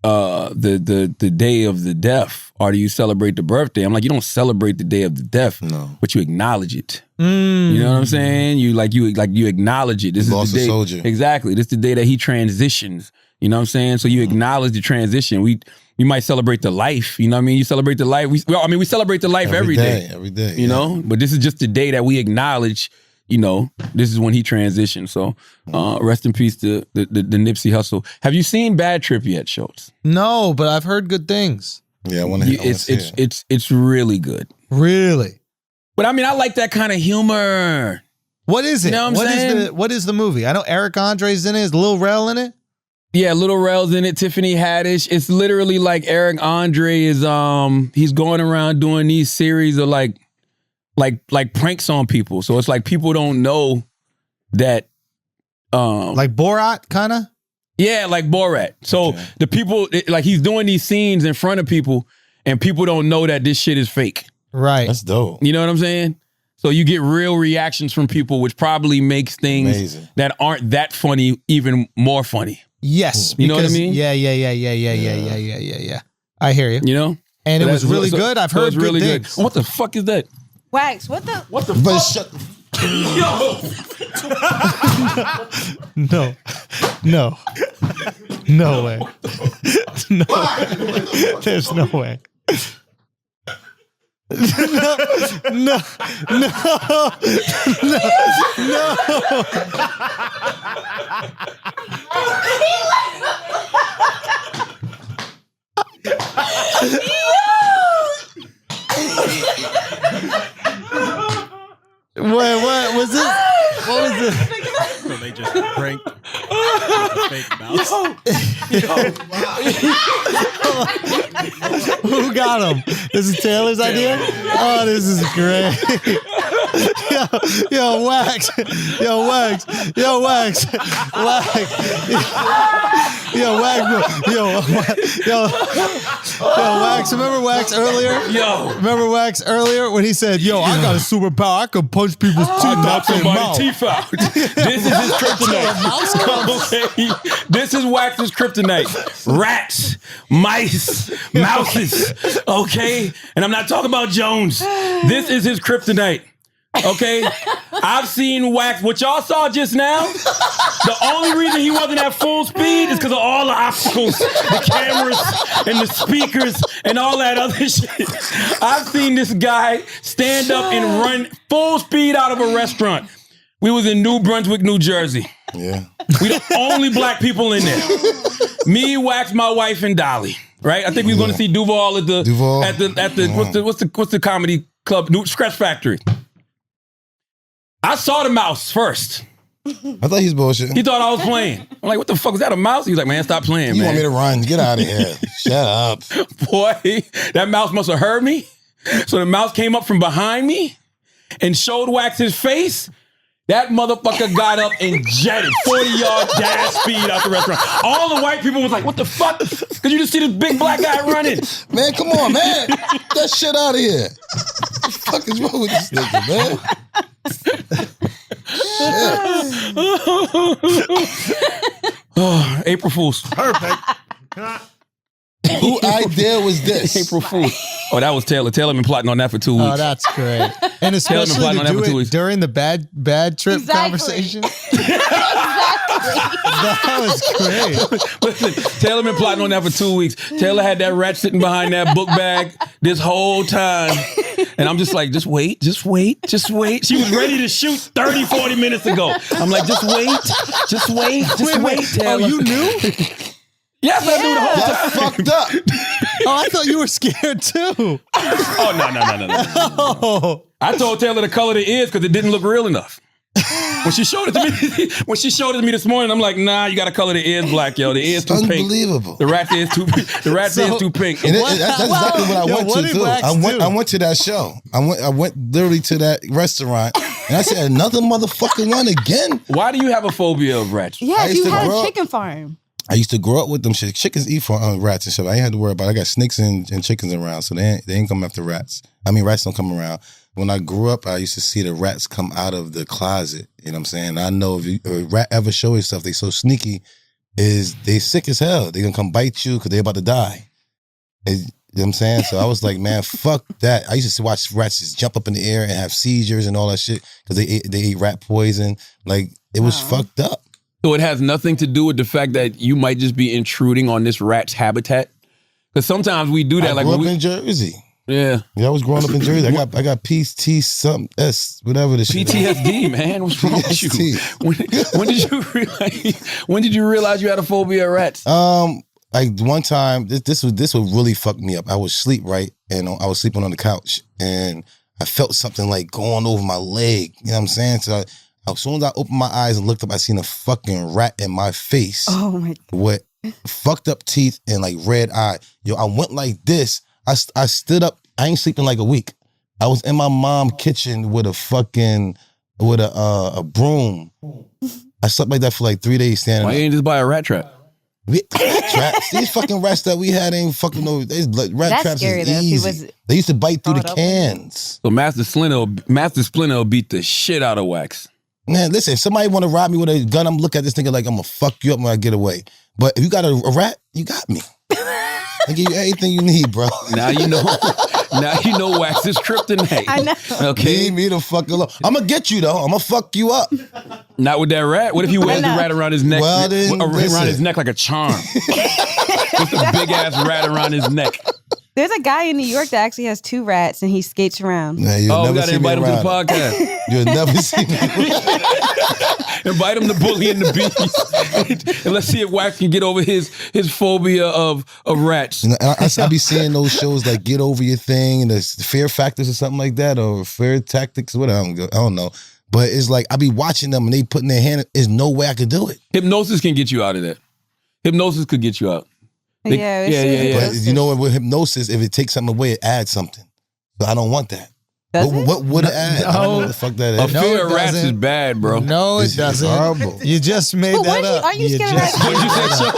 the day of the death, or do you celebrate the birthday? I'm like, you don't celebrate the day of the death, but you acknowledge it. You know what I'm saying? You acknowledge it. This is the day. Soldier. Exactly. This is the day that he transitions. You know what I'm saying? So you acknowledge the transition. You might celebrate the life. You know what I mean? You celebrate the life. We celebrate the life every day. Every day. You know? But this is just the day that we acknowledge, you know, this is when he transitioned. So rest in peace to the Nipsey Hussle. Have you seen Bad Trip yet, Schultz? No, but I've heard good things. Yeah, I want to It's really good. Really? But I mean, I like that kind of humor. What is it? You know what is the movie? I know Eric Andre's in it. Is Lil Rel in it? Yeah, Lil Rel's in it, Tiffany Haddish. It's literally like Eric Andre is he's going around doing these series of like pranks on people. So it's like people don't know that like Borat kind of? Yeah, like Borat. So the people, like he's doing these scenes in front of people and people don't know that this shit is fake. Right. That's dope. You know what I'm saying? So you get real reactions from people, which probably makes things that aren't that funny even more funny. Yes. You know what I mean? Yeah. I hear you. You know? And it was really good. I've heard good things. What the fuck is that? Wax, what the fuck? Shut the No way. No. There's no way. No. What was it? What was it? So they just pranked fake mouse. Who got him? This is Taylor's idea? Oh, this is great. Yo, Wax. Yo, Wax. Yo, Wax. Wax. Yo, Wax. Yo, Wax. Remember Wax earlier? Remember Wax earlier when he said, yo, I got a superpower. I can punch people's teeth out their mouth. Teeth out. This is his kryptonite. Okay. This is Wax's kryptonite. Rats, mice, mouses. Okay? And I'm not talking about Jones. This is his kryptonite. Okay? I've seen Wax. What y'all saw just now, the only reason he wasn't at full speed is because of all the obstacles, the cameras and the speakers and all that other shit. I've seen this guy stand up and run full speed out of a restaurant. We was in New Brunswick, New Jersey. Yeah. We the only black people in there. Me, Wax, my wife, and Dolly. Right? I think we was going to see Duval at the what's the comedy club? Scratch Factory. I saw the mouse first. I thought he was bullshitting. He thought I was playing. I'm like, what the fuck, is that a mouse? He was like, man, stop playing, You man. want me to run? Get out of here. Shut up. Boy, that mouse must have heard me. So the mouse came up from behind me and showed Wax his face. That motherfucker got up and jetted 40-yard dash speed out the restaurant. All the white people was like, what the fuck? Because you just see this big black guy running. Man, come on, man. Get that shit out of here. What the fuck is wrong with this nigga, man? Oh, April Fool's. Perfect. Who idea was this? April Fool's. Oh, that was Taylor. Taylor been plotting on that for 2 weeks. Oh, that's great. And especially to do it during the bad trip conversation. That was great. Listen, Taylor been plotting on that for 2 weeks. Taylor had that rat sitting behind that book bag this whole time. And I'm just like, just wait. She was ready to shoot 30, 40 minutes ago. I'm like, just wait, Taylor. Oh, you knew? Yes, I knew the whole time. That's fucked up. Oh, I thought you were scared too. Oh, no. Oh. I told Taylor to color the ears because it didn't look real enough. When she showed it to me, this morning, I'm like, nah, you got to color the ears black, yo. The ears too pink. Unbelievable. The rat's ears too pink. And that's exactly what I went to too. I went to that show. I went literally to that restaurant, and I said, another motherfucking one again. Why do you have a phobia of rats? Yeah, you had a chicken farm. I used to grow up with them shit. Chickens eat for rats and shit. I ain't had to worry about it. I got snakes and chickens around, so they ain't come after rats. I mean, rats don't come around. When I grew up, I used to see the rats come out of the closet. You know what I'm saying? I know if a rat ever show itself, they so sneaky, is they sick as hell. They gonna come bite you because they about to die. You know what I'm saying? So I was like, man, fuck that. I used to watch rats just jump up in the air and have seizures and all that shit because they eat rat poison. Like, it was fucked up. So it has nothing to do with the fact that you might just be intruding on this rat's habitat? Because sometimes we do that. I grew up in Jersey. Yeah. I was growing up in Jersey. I got PT something S, whatever the shit. PTSD, man. What's wrong with you? When did you realize you had a phobia of rats? Like one time, this would really fuck me up. I was asleep, right? And I was sleeping on the couch and I felt something like going over my leg. You know what I'm saying? So as soon as I opened my eyes and looked up, I seen a fucking rat in my face. Oh my God. With fucked up teeth and like red eye. Yo, I went like this. I stood up. I ain't sleeping like a week. I was in my mom's kitchen with a broom. I slept like that for like 3 days standing. Why you ain't just buy a rat trap? Rat traps. These fucking rats that we had ain't fucking no. Rat traps is easy. They used to bite through the cans. So Master Splinter will beat the shit out of Wax. Man, listen, if somebody want to rob me with a gun, I'm looking at this nigga like I'm gonna fuck you up when I get away. But if you got a rat, you got me. I give you everything you need, bro. Now you know Wax is kryptonite. I know. Okay. Leave me the fuck alone. I'm gonna get you though. I'm gonna fuck you up. Not with that rat. What if he wears the rat around his neck? Well, then, around his neck like a charm. Just a big ass rat around his neck. There's a guy in New York that actually has 2 rats and he skates around. Nah, we gotta invite him to the podcast. You'll never see me. Invite him to Bully and the Beast. And let's see if Wax can get over his phobia of rats. I be seeing those shows like Get Over Your Thing and the Fear Factors or something like that, or Fear Tactics, whatever. I don't know. But it's like I be watching them and they putting their hand. There's no way I could do it. Hypnosis can get you out of that. Hypnosis could get you out. Yeah. But you know what? With hypnosis, if it takes something away, it adds something. So I don't want that. What would it add? I don't know what the fuck that is. A fear of rats is bad, bro. No, it doesn't. Horrible. You just made that up. Are you scared of rats? What'd you say, Joe?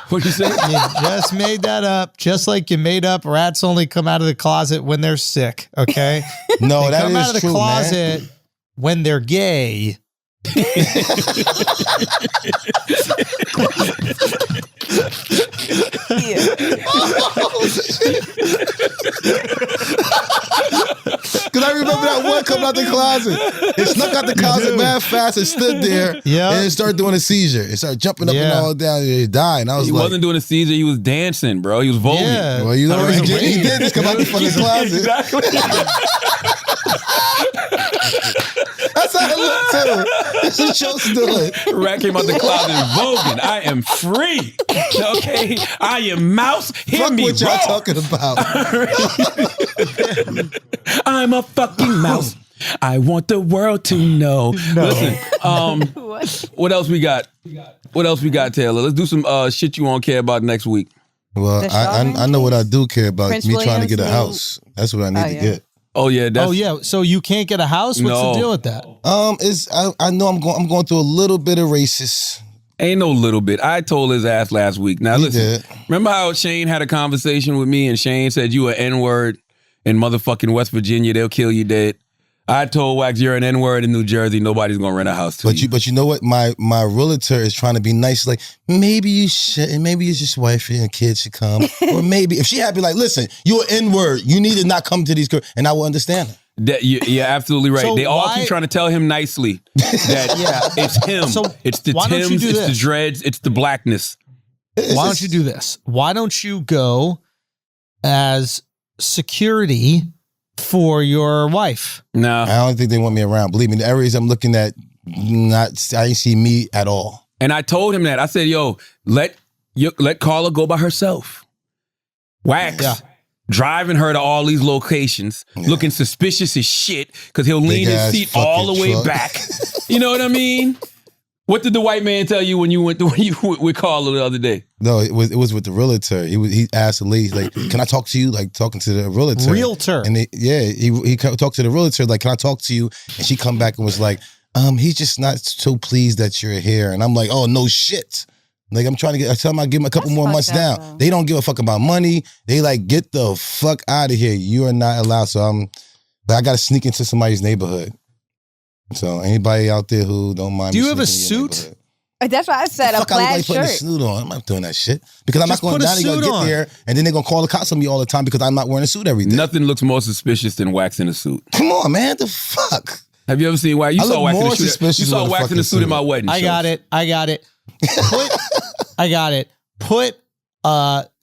What'd you say? You just made that up. Just like you made up rats only come out of the closet when they're sick, okay? No, they that come is out of the true, closet man. when they're gay. Because I remember that one coming out the closet. It snuck out the closet mad fast and stood there. And it started doing a seizure. It started jumping up and all down. It died. And I was he wasn't doing a seizure. He was dancing, bro. He was voguing. Yeah. Well, you know what he did just come out the fucking closet. Exactly. That's how it looked too. This is Joe stood. Rat came out the closet voguing. I am free. Okay? I am mouse. Hear Fuck me, what bro. y'all talking about. I'm a fucking mouse. I want the world to know. Listen, what else we got? What else we got, Taylor? Let's do some shit you won't care about next week. Well, I know what I do care about. Prince me trying to Williams get a house. That's what I need to get. Oh yeah, So you can't get a house? What's the deal with that? I know I'm going through a little bit of racist. Ain't no little bit. I told his ass last week. Now listen, remember how Shane had a conversation with me and Shane said you an N-word in motherfucking West Virginia, they'll kill you dead. I told Wax you're an N-word in New Jersey, nobody's gonna rent a house to you. But you know what? My realtor is trying to be nice, like maybe you should, and maybe it's just wife and kids should come. Or maybe if she had be like, listen, you're an N-word, you need to not come to these and I will understand her. You're absolutely right. So they all keep trying to tell him nicely that it's him. So it's the Tims, it's the dreads, it's the blackness. Why don't you do this? Why don't you go as security for your wife? No. I don't think they want me around. Believe me, the areas I'm looking at, I ain't see me at all. And I told him that. I said, yo, let Carla go by herself. Wax. Yeah. Driving her to all these locations, looking suspicious as shit, because he'll lean his seat all the way back. You know what I mean? What did the white man tell you when you went with Carla the other day? No, it was with the realtor. He asked the lady, like, can I talk to you? Like, talking to the realtor. And he talked to the realtor, like, can I talk to you? And she come back and was like, he's just not so pleased that you're here. And I'm like, oh, no shit. Like, I tell them I give him a couple more months down. Though. They don't give a fuck about money. They like, get the fuck out of here. You are not allowed. So I got to sneak into somebody's neighborhood. So anybody out there who don't mind. Do you have a suit? That's what I said. A plaid shirt. Putting a suit on. I'm not doing that shit because I'm not going down. They're gonna get there and then they're gonna call the cops on me all the time because I'm not wearing a suit every day. Nothing looks more suspicious than Wax in a suit. Come on, man. The fuck. Have you ever seen Wax? You saw Wax in a suit. You saw Wax in a suit at my wedding. I got it. Put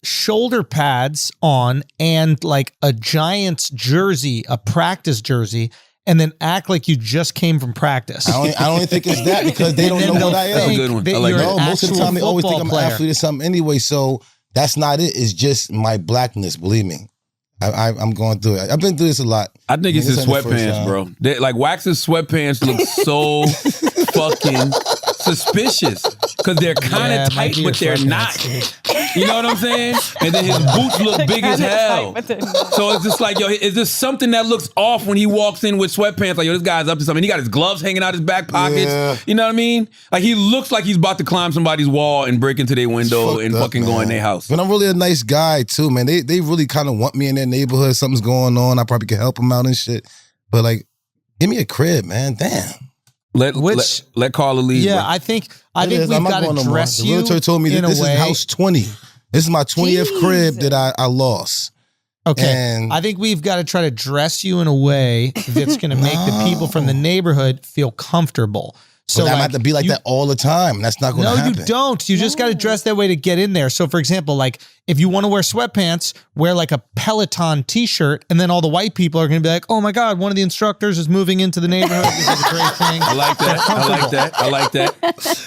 shoulder pads on and like a Giants jersey, a practice jersey, and then act like you just came from practice. I don't think it's that because they don't know what I am. That's a good one. I like that. Most of the time they always think I'm an athlete or something anyway, so that's not it. It's just my blackness, believe me. I'm going through it. I've been through this a lot. I think it's his sweatpants, bro. Like Wax's sweatpants look so fucking suspicious because they're kind of tight, but they're not. You know what I'm saying? And then his boots look big as hell. So it's just like, yo, is this something that looks off when he walks in with sweatpants? Like, yo, this guy's up to something. He got his gloves hanging out his back pockets. Yeah. You know what I mean? Like, he looks like he's about to climb somebody's wall and break into their window and fucking go in their house. But I'm really a nice guy, too, man. They really kind of want me in their neighborhood. Something's going on. I probably can help them out and shit. But, like, give me a crib, man. Damn. Let Carla leave. Yeah, bro. I think we've got to dress you. The realtor told me that this is house 20. This is my 20th crib that I lost. Okay, and I think we've got to try to dress you in a way that's going to make the people from the neighborhood feel comfortable. So I have to be like that all the time. That's not going to happen. No, you don't. You just got to dress that way to get in there. So, for example, like if you want to wear sweatpants, wear like a Peloton t-shirt, and then all the white people are going to be like, "Oh my God, one of the instructors is moving into the neighborhood. This is a great thing." I like that.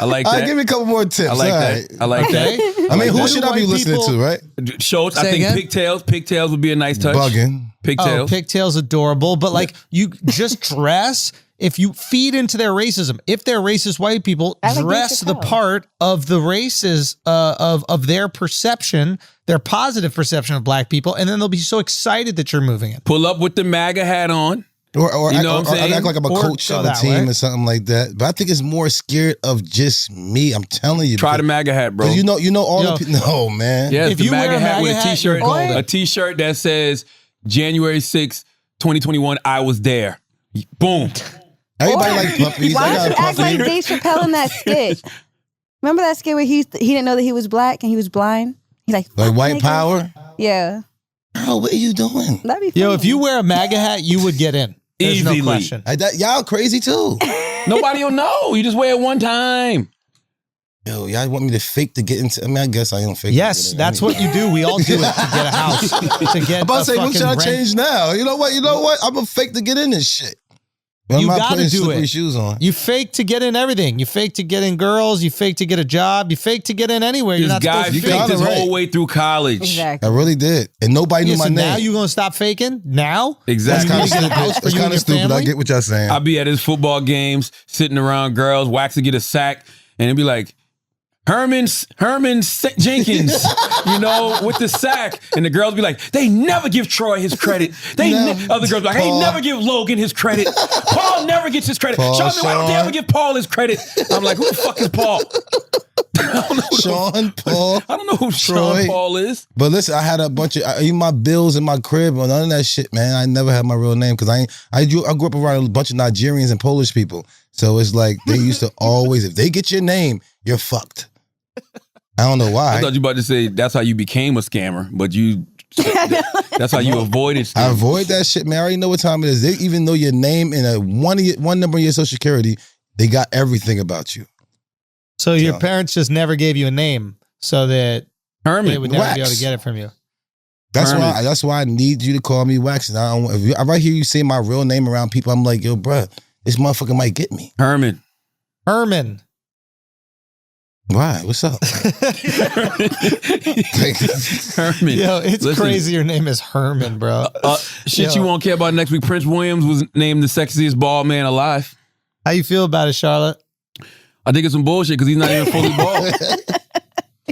I'll give you a couple more tips. I like that. I like that. I mean, who should I be listening to, right? Schultz. I think pigtails. Pigtails would be a nice touch. Bugging. Pigtails. Oh, pigtails adorable. But like you just dress, if you feed into their racism, if they're racist white people, I like dress Dave the Chappelle. part of the races of their perception, their positive perception of black people, and then they'll be so excited that you're moving it. Pull up with the MAGA hat on. Or You know what I'm saying? act like I'm a Or coach go of a that team way. or something like that. But I think it's more scared of just me. I'm telling you. Try the MAGA hat, bro. Because you know all Yo. the people. No, man. Yes, If the you wear MAGA a hat with MAGA a hat, t-shirt, you're golden. a t-shirt that says January 6th, 2021, I was there. Boom. Everybody like puppies. Why I don't got you a act like puppy. Dave Chappelle in that skit? Remember that skit where he didn't know that he was black and he was blind? He's like, Like "Fuck white niggas." power? Yeah. Bro, what are you doing? That'd be funny. Yo, if you wear a MAGA hat, you would get in. There's Easily. no question. Y'all crazy too. Nobody will know. You just wear it one time. Yo, y'all want me to fake to get into? I mean, I guess I don't fake. Yes, that's what you do. We all do it to get a house. To get I'm about to say, what fucking should I rent. change now? You know what? I'm a fake to get in this shit. But You I'm not gotta putting do slippery it. shoes on. You fake to get in everything. You fake to get in girls. You fake to get a job. You fake to get in anywhere. You're This not guy supposed to faked fake. his kinda whole right. way through college. Exactly. I really did, and nobody knew Yeah, my so name. now you gonna stop faking? Now? Exactly. That's kind of You need to get a house stupid. for It's you and kind your of stupid. I family? get what y'all saying. I'd be at his football games, sitting around girls, Wax to get a sack, and it'd be like, Herman Jenkins, you know, with the sack. And the girls be like, they never give Troy his credit. Other girls be like, they Paul. never give Logan his credit. Paul never gets his credit. Paul, Sean, why don't they Sean. ever give Paul his credit? I'm like, who the fuck is Paul? Sean Paul. I don't know who Troy. Sean Paul is. But listen, I had a bunch of even my bills in my crib, but none of that shit, man. I never had my real name because I grew up around a bunch of Nigerians and Polish people. So it's like they used to always, if they get your name, you're fucked. I don't know why. I thought you were about to say that's how you became a scammer, but that's how you avoided I scammers. avoid that shit, man. I already know what time it is. They even know your name and one number of your social security. They got everything about you. So your parents just never gave you a name so that Herman. they would never be able Wax. to get it from you. That's why I need you to call me Wax. And I don't. If I hear you say my real name around people, I'm like, yo, bruh, this motherfucker might get me. Herman. Why? What's up? Herman. Yo, it's Listen, crazy your name is Herman, bro. Shit Yo. you won't care about next week. Prince Williams was named the sexiest bald man alive. How you feel about it, Charlotte? I think it's some bullshit because he's not even fully bald.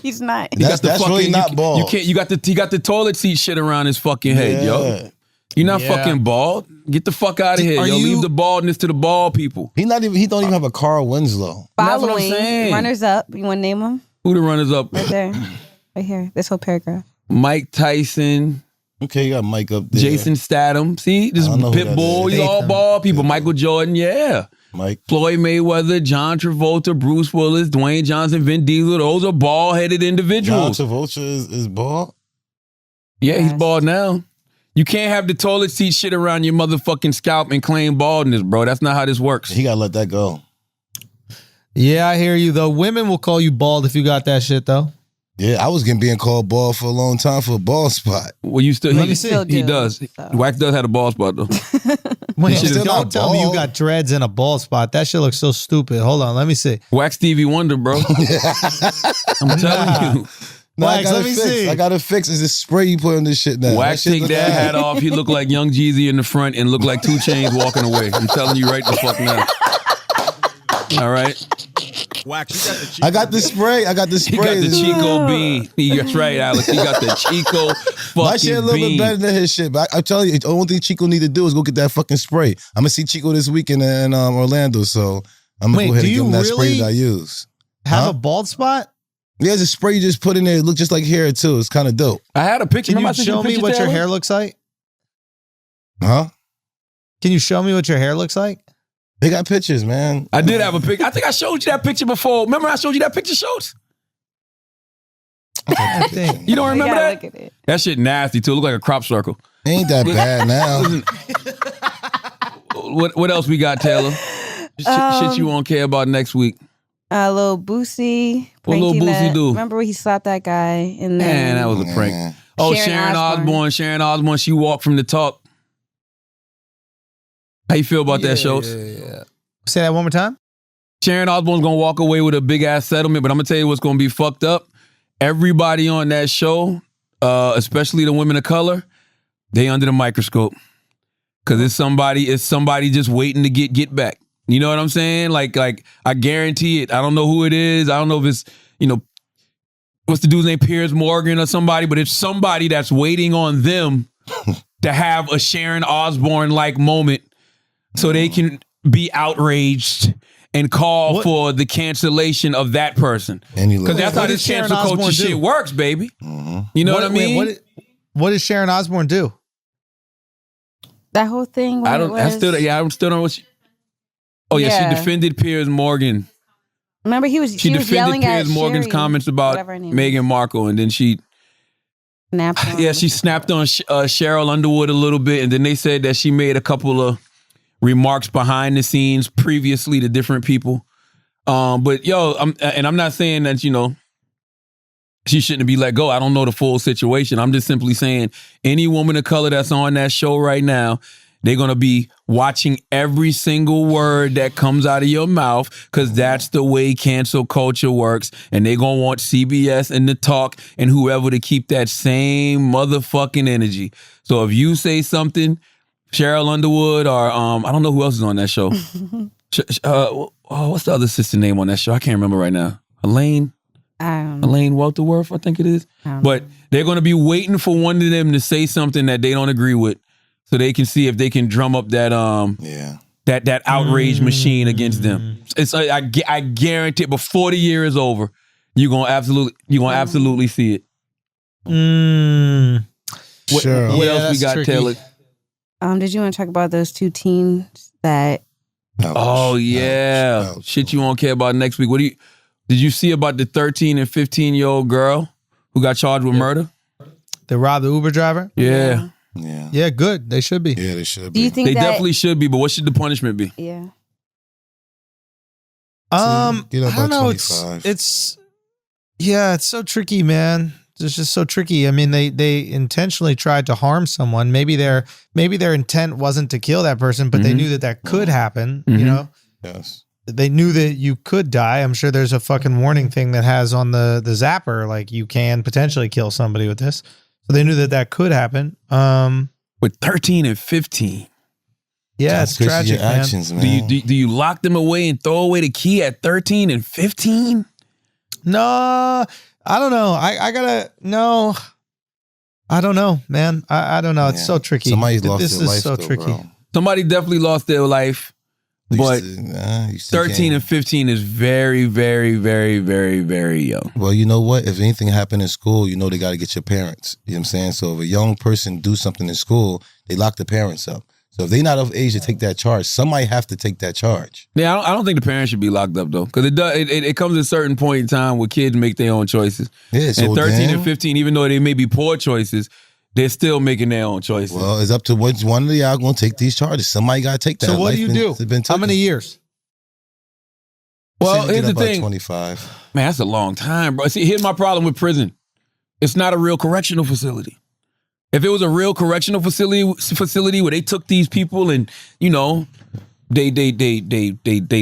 He's not. He got the That's really not bald. You can't. You got the toilet seat shit around his fucking head, yo. You're not Yeah. fucking bald. Get the fuck out of here, Are yo. you- Leave the baldness to the bald people. He don't even have a Carl Winslow. That's what I'm Following saying. runners up. You want to name them? Who the runners up? Right there. Right here. This whole paragraph. Mike Tyson, Okay, you got Mike up there. Jason Statham. See, this I don't know who that Pitbull. is. These all Statham. bald people. Michael Jordan, yeah. Mike. Floyd Mayweather, John Travolta, Bruce Willis, Dwayne Johnson, Vin Diesel. Those are bald-headed John individuals. Travolta is bald. Yeah, he's Yes. bald now. You can't have the toilet seat shit around your motherfucking scalp and claim baldness, bro. That's not how this works. He gotta let that go. Yeah, I hear you though. Women will call you bald if you got that shit though. Yeah, I was being called bald for a long time for a bald spot. Well, you still, Let he, me see. Still he do, does. so. Wax does have a bald spot, though. Wait, still don't not tell me you bald. got dreads and a bald spot. That shit looks so stupid. Hold on, let me see. Wax Stevie Wonder, bro. I'm telling you. No, I Wax, gotta let me fix. see. I gotta fix. Is this spray you put on this shit now? Wax shit take look that bad. hat off. He look like Young Jeezy in the front and look like 2 Chainz walking away. I'm telling you right the fuck now. All right? I got the spray. I got the He spray. got the Chico bean. That's right, Alex. He got the Chico My shit a fucking little bit bean. better than his shit, but I'm telling you, the only thing Chico need to do is go get that fucking spray. I'm gonna see Chico this weekend in Orlando, so I'm gonna Wait, go ahead do and give you him that spray really that I use. Have Huh? a bald spot? Yeah, there's a spray you just put in there. It look just like hair too. It's kind of dope. I had a picture. Can Remember I you sent you show a me picture, what your Taylor? hair looks like? Huh? Can you show me what your hair looks like? They got pictures, man. I did have a picture. I think I showed you that picture before. Remember I showed you that picture, Schultz? I think. You don't remember gotta that? look at it. That shit nasty too. It look like a crop circle. Ain't that bad now. What else we got, Taylor? Shit you won't care about next week. Lil Boosie. What Lil pranking Boosie that- do? Remember when he slapped that guy? And then Man, that was a prank. Man. Oh, Sharon Sharon Osbourne. Osbourne. Sharon Osbourne, she walked from the talk. How you feel about that, Schultz? Say that one more time. Sharon Osbourne's gonna walk away with a big ass settlement, but I'm gonna tell you what's gonna be fucked up. Everybody on that show, especially the women of color, They under the microscope. Cause it's somebody just waiting to get back. You know what I'm saying? Like I guarantee it. I don't know who it is. I don't know if it's, what's the dude's name? Piers Morgan or somebody, but it's somebody that's waiting on them to have a Sharon Osbourne-like moment so they can be outraged and call for the cancellation of that person. Because that's how this cancel culture shit works, baby. You know what I mean? What did Sharon Osbourne do? That whole thing. I still don't know what she... Oh yeah, she defended Piers Morgan. Remember, she was defended yelling Piers at Morgan's Sherry, comments about Meghan Markle, and then she snapped on Cheryl Underwood a little bit, and then they said that she made a couple of remarks behind the scenes previously to different people. But I'm not saying that she shouldn't be let go. I don't know the full situation. I'm just simply saying any woman of color that's on that show right now, they're going to be watching every single word that comes out of your mouth because that's the way cancel culture works. And they're going to want CBS and The Talk and whoever to keep that same motherfucking energy. So if you say something, Cheryl Underwood or I don't know who else is on that show. What's the other sister name on that show? I can't remember right now. Elaine Welterworth, I think it is. But they're going to be waiting for one of them to say something that they don't agree with. So they can see if they can drum up that that outrage machine against them. It's I guarantee before the year is over, you're gonna absolutely see it. Sure. What else we got, Taylor? Did you want to talk about those two teens that? Shit you won't care about next week. Did you see about the 13 and 15-year-old girl who got charged with murder? They robbed the Uber driver? Yeah. Yeah, good. They should be. Yeah, they should be. Do you think they definitely should be, but what should the punishment be? Yeah. I don't know. It's so tricky, man. It's just so tricky. I mean, they intentionally tried to harm someone. Maybe their intent wasn't to kill that person, but they knew that could happen. You know. Yes. They knew that you could die. I'm sure there's a fucking warning thing that has on the zapper, like you can potentially kill somebody with this. So they knew that could happen. With 13 and 15. Yeah, it's tragic, man. Actions, man. Do you lock them away and throw away the key at 13 and 15? No, I don't know. I don't know, man. I don't know. It's so tricky. Somebody's lost their life, so though, tricky. bro. Somebody definitely lost their life. But 13 and 15 is very, very, very, very, very young. Well, you know what? If anything happened in school, they got to get your parents. You know what I'm saying? So if a young person do something in school, they lock the parents up. So if they're not of age to take that charge, somebody have to take that charge. Yeah, I don't think the parents should be locked up, though. Because it comes at a certain point in time where kids make their own choices. Yeah, so and 13 and 15, even though they may be poor choices, they're still making their own choices. Well, it's up to which one of y'all going to take these charges. Somebody got to take that. So what do you do? How many years? Well, here's the thing. 25. Man, that's a long time, bro. See, here's my problem with prison. It's not a real correctional facility. If it was a real correctional facility where they took these people and, they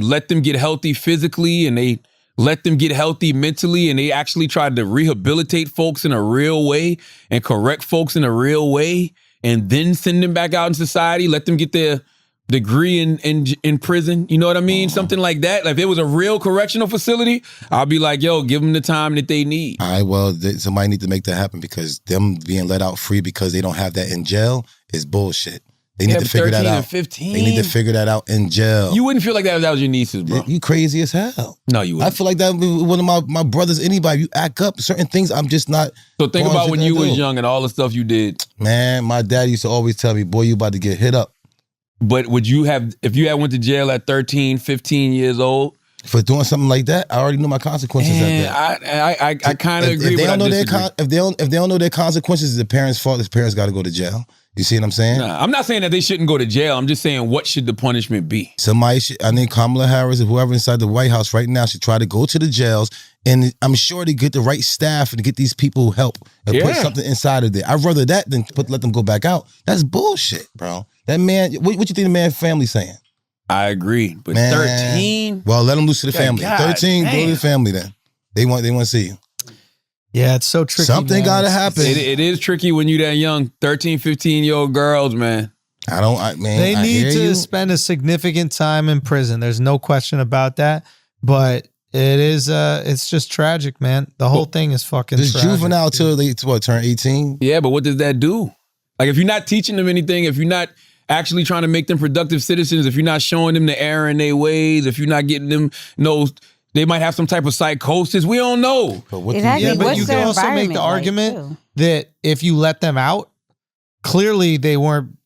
let them get healthy physically and they let them get healthy mentally and they actually tried to rehabilitate folks in a real way and correct folks in a real way and then send them back out in society, let them get their degree in prison. You know what I mean? Something like that. Like if it was a real correctional facility, I'll be like, yo, give them the time that they need. All right, well, somebody need to make that happen because them being let out free because they don't have that in jail is bullshit. They need to figure that out. 15. They need to figure that out in jail. You wouldn't feel like that if that was your nieces, bro. You crazy as hell. No, you wouldn't. I feel like that with one of my brothers, anybody. You act up, certain things I'm just not. So think about when you was young and all the stuff you did. Man, my dad used to always tell me, boy, you about to get hit up. But would you have, if you had went to jail at 13, 15 years old? For doing something like that, I already knew my consequences at that. I kind of agree, but I disagree. If they don't know their consequences, it's the parents' fault. The parents got to go to jail. You see what I'm saying? Nah, I'm not saying that they shouldn't go to jail. I'm just saying, what should the punishment be? Somebody should, I think Kamala Harris or whoever inside the White House right now should try to go to the jails, and I'm sure they get the right staff and get these people help and put something inside of there. I'd rather that than let them go back out. That's bullshit, bro. That man, what you think the man's family saying? I agree, but man, 13? Well, let them loose to the family. God, 13, damn. go to the family then. They want to see you. Yeah, it's so tricky. Something got to happen. It is tricky when you that young, 13, 15-year-old girls, man. They need to spend a significant time in prison. There's no question about that. But it is, it's just tragic, man. The whole thing is fucking This tragic. juvenile till they turn 18? Yeah, but what does that do? Like, if you're not teaching them anything, if you're not actually trying to make them productive citizens, if you're not showing them the error in their ways, if you're not getting them, they might have some type of psychosis. We don't know. But what but you can also make the argument that if you let them out, clearly they weren't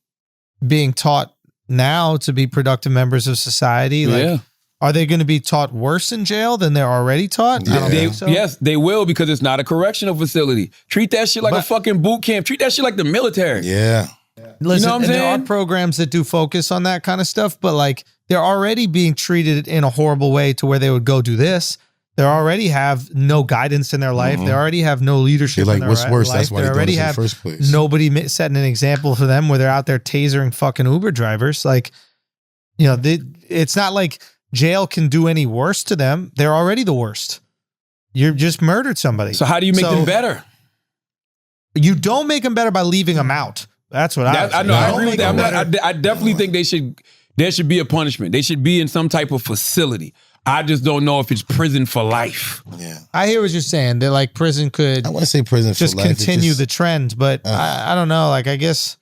being taught now to be productive members of society. Like, are they going to be taught worse in jail than they're already taught? I don't think so. Yes, they will, because it's not a correctional facility. Treat that shit like a fucking boot camp. Treat that shit like the military. Yeah. Listen, you know what I'm saying? There are programs that do focus on that kind of stuff, but like they're already being treated in a horrible way to where they would go do this. They already have no guidance in their life. They already have no leadership in their what's worse? life. That's why they already have in the first place. Nobody setting an example for them where they're out there tasering fucking Uber drivers. Like, it's not like jail can do any worse to them. They're already the worst. You just murdered somebody. So how do you make them better? You don't make them better by leaving them out. That's what I know. I agree with that. I definitely think there should be a punishment. They should be in some type of facility. I just don't know if it's prison for life. Yeah, I hear what you're saying. That like prison could. I want to say prison just for life. Continue the trend, but I don't know. Like, I guess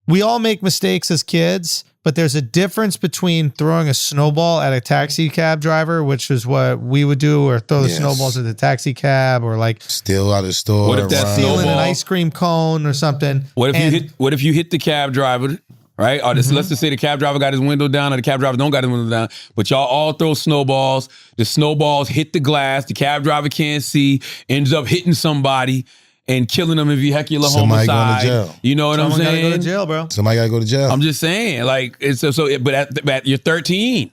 we all make mistakes as kids, but there's a difference between throwing a snowball at a taxi cab driver, which is what we would do, or throw the snowballs at the taxi cab, or like steal out of the store. What if that stealing an ice cream cone or something? What if you hit the cab driver? Right? Or let's just say the cab driver got his window down, or the cab driver don't got his window down, but y'all all throw snowballs. The snowballs hit the glass. The cab driver can't see, ends up hitting somebody and killing them in vehicular homicide. Going to jail. You know what I'm saying? Somebody gotta go to jail, bro. Somebody gotta go to jail. I'm just saying, like, it's but at you're 13.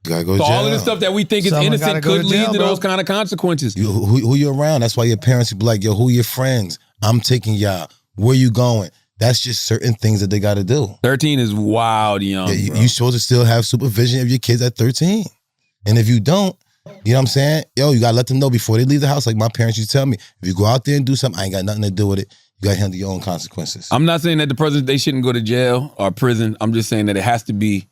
You gotta go to so jail. all of the stuff that we think is innocent could lead to those kind of consequences. Who you're around? That's why your parents be like, yo, who your friends? I'm taking y'all. Where you going? That's just certain things that they got to do. 13 is wild young. Yeah, you're supposed to still have supervision of your kids at 13. And if you don't, you know what I'm saying? Yo, you got to let them know before they leave the house. Like my parents used to tell me, if you go out there and do something, I ain't got nothing to do with it. You got to handle your own consequences. I'm not saying that they shouldn't go to jail or prison. I'm just saying that it has to be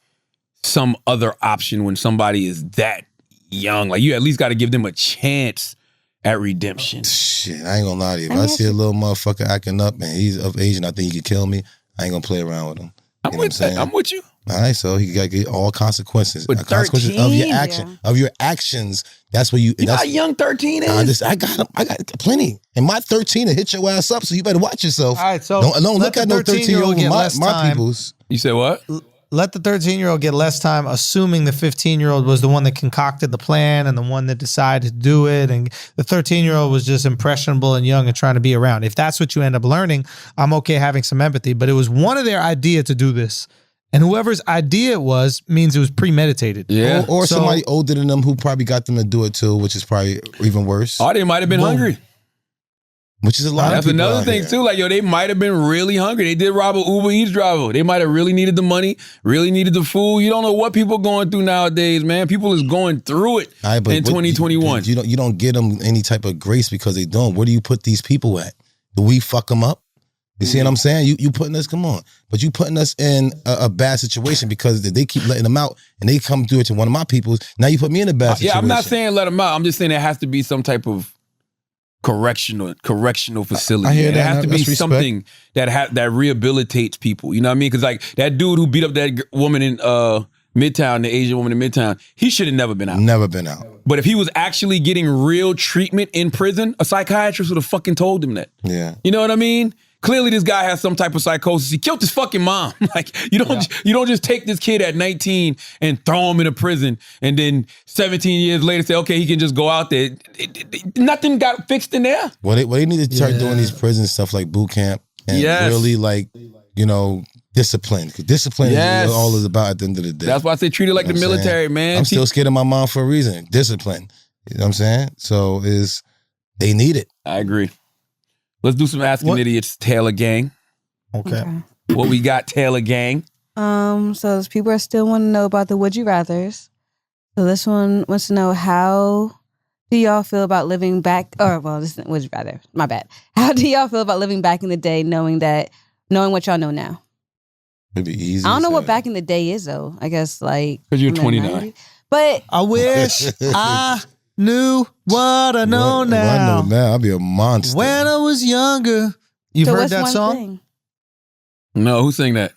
some other option when somebody is that young. Like, you at least got to give them a chance at redemption. Shit, I ain't gonna lie to you. If I see a little motherfucker acting up and he's of age and I think he could kill me, I ain't gonna play around with him. I'm with you. All right, so he gotta get all consequences. But consequences 13, of your action, of your actions. That's what you. How young 13 is? I got him. I got plenty. And my 13 will hit your ass up. So you better watch yourself. All right, so don't look at no 13-year-old get my less time. peoples. You said what? Let the 13-year-old get less time, assuming the 15-year-old was the one that concocted the plan and the one that decided to do it. And the 13-year-old was just impressionable and young and trying to be around. If that's what you end up learning, I'm okay having some empathy. But it was one of their idea to do this. And whoever's idea it was means it was premeditated. Yeah. Or somebody older than them who probably got them to do it too, which is probably even worse. Or they might have been hungry. Which is a lot of people. That's another thing too. Like, yo, they might have been really hungry. They did rob an Uber Eats driver. They might have really needed the money, really needed the food. You don't know what people are going through nowadays, man. People is going through it in 2021. You don't get them any type of grace because they don't. Where do you put these people at? Do we fuck them up? You see what I'm saying? You putting us, come on. But you putting us in a bad situation because they keep letting them out and they come through it to one of my peoples. Now you put me in a bad situation. Yeah, I'm not saying let them out. I'm just saying there has to be some type of correctional facility. I hear that. There has to be That's something that rehabilitates people. You know what I mean? Because like that dude who beat up that woman in Midtown, the Asian woman in Midtown, he should have never been out. Never been out. But if he was actually getting real treatment in prison, a psychiatrist would have fucking told him that. Yeah. You know what I mean? Clearly, this guy has some type of psychosis. He killed his fucking mom. Like, you don't just take this kid at 19 and throw him in a prison and then 17 years later say, okay, he can just go out there. Nothing got fixed in there. Well, they need to start doing these prison stuff like boot camp and really like, discipline. Discipline is what all is about at the end of the day. That's why I say treat it like the military, man. I'm still scared of my mom for a reason. Discipline. You know what I'm saying? So they need it. I agree. Let's do some Asking Idiots, Taylor Gang. Okay. What we got, Taylor Gang? So people are still want to know about the Would You Rathers. So this one wants to know, how do y'all feel about living back? Or well, this was rather my bad. How do y'all feel about living back in the day, knowing what y'all know now? It'd be easy. I don't know what back in the day is though. I guess like because you're 29. But I wish I knew what I know now. What I know now, I'd be a monster. When I was younger. You've heard that song? Thing? No, who sang that?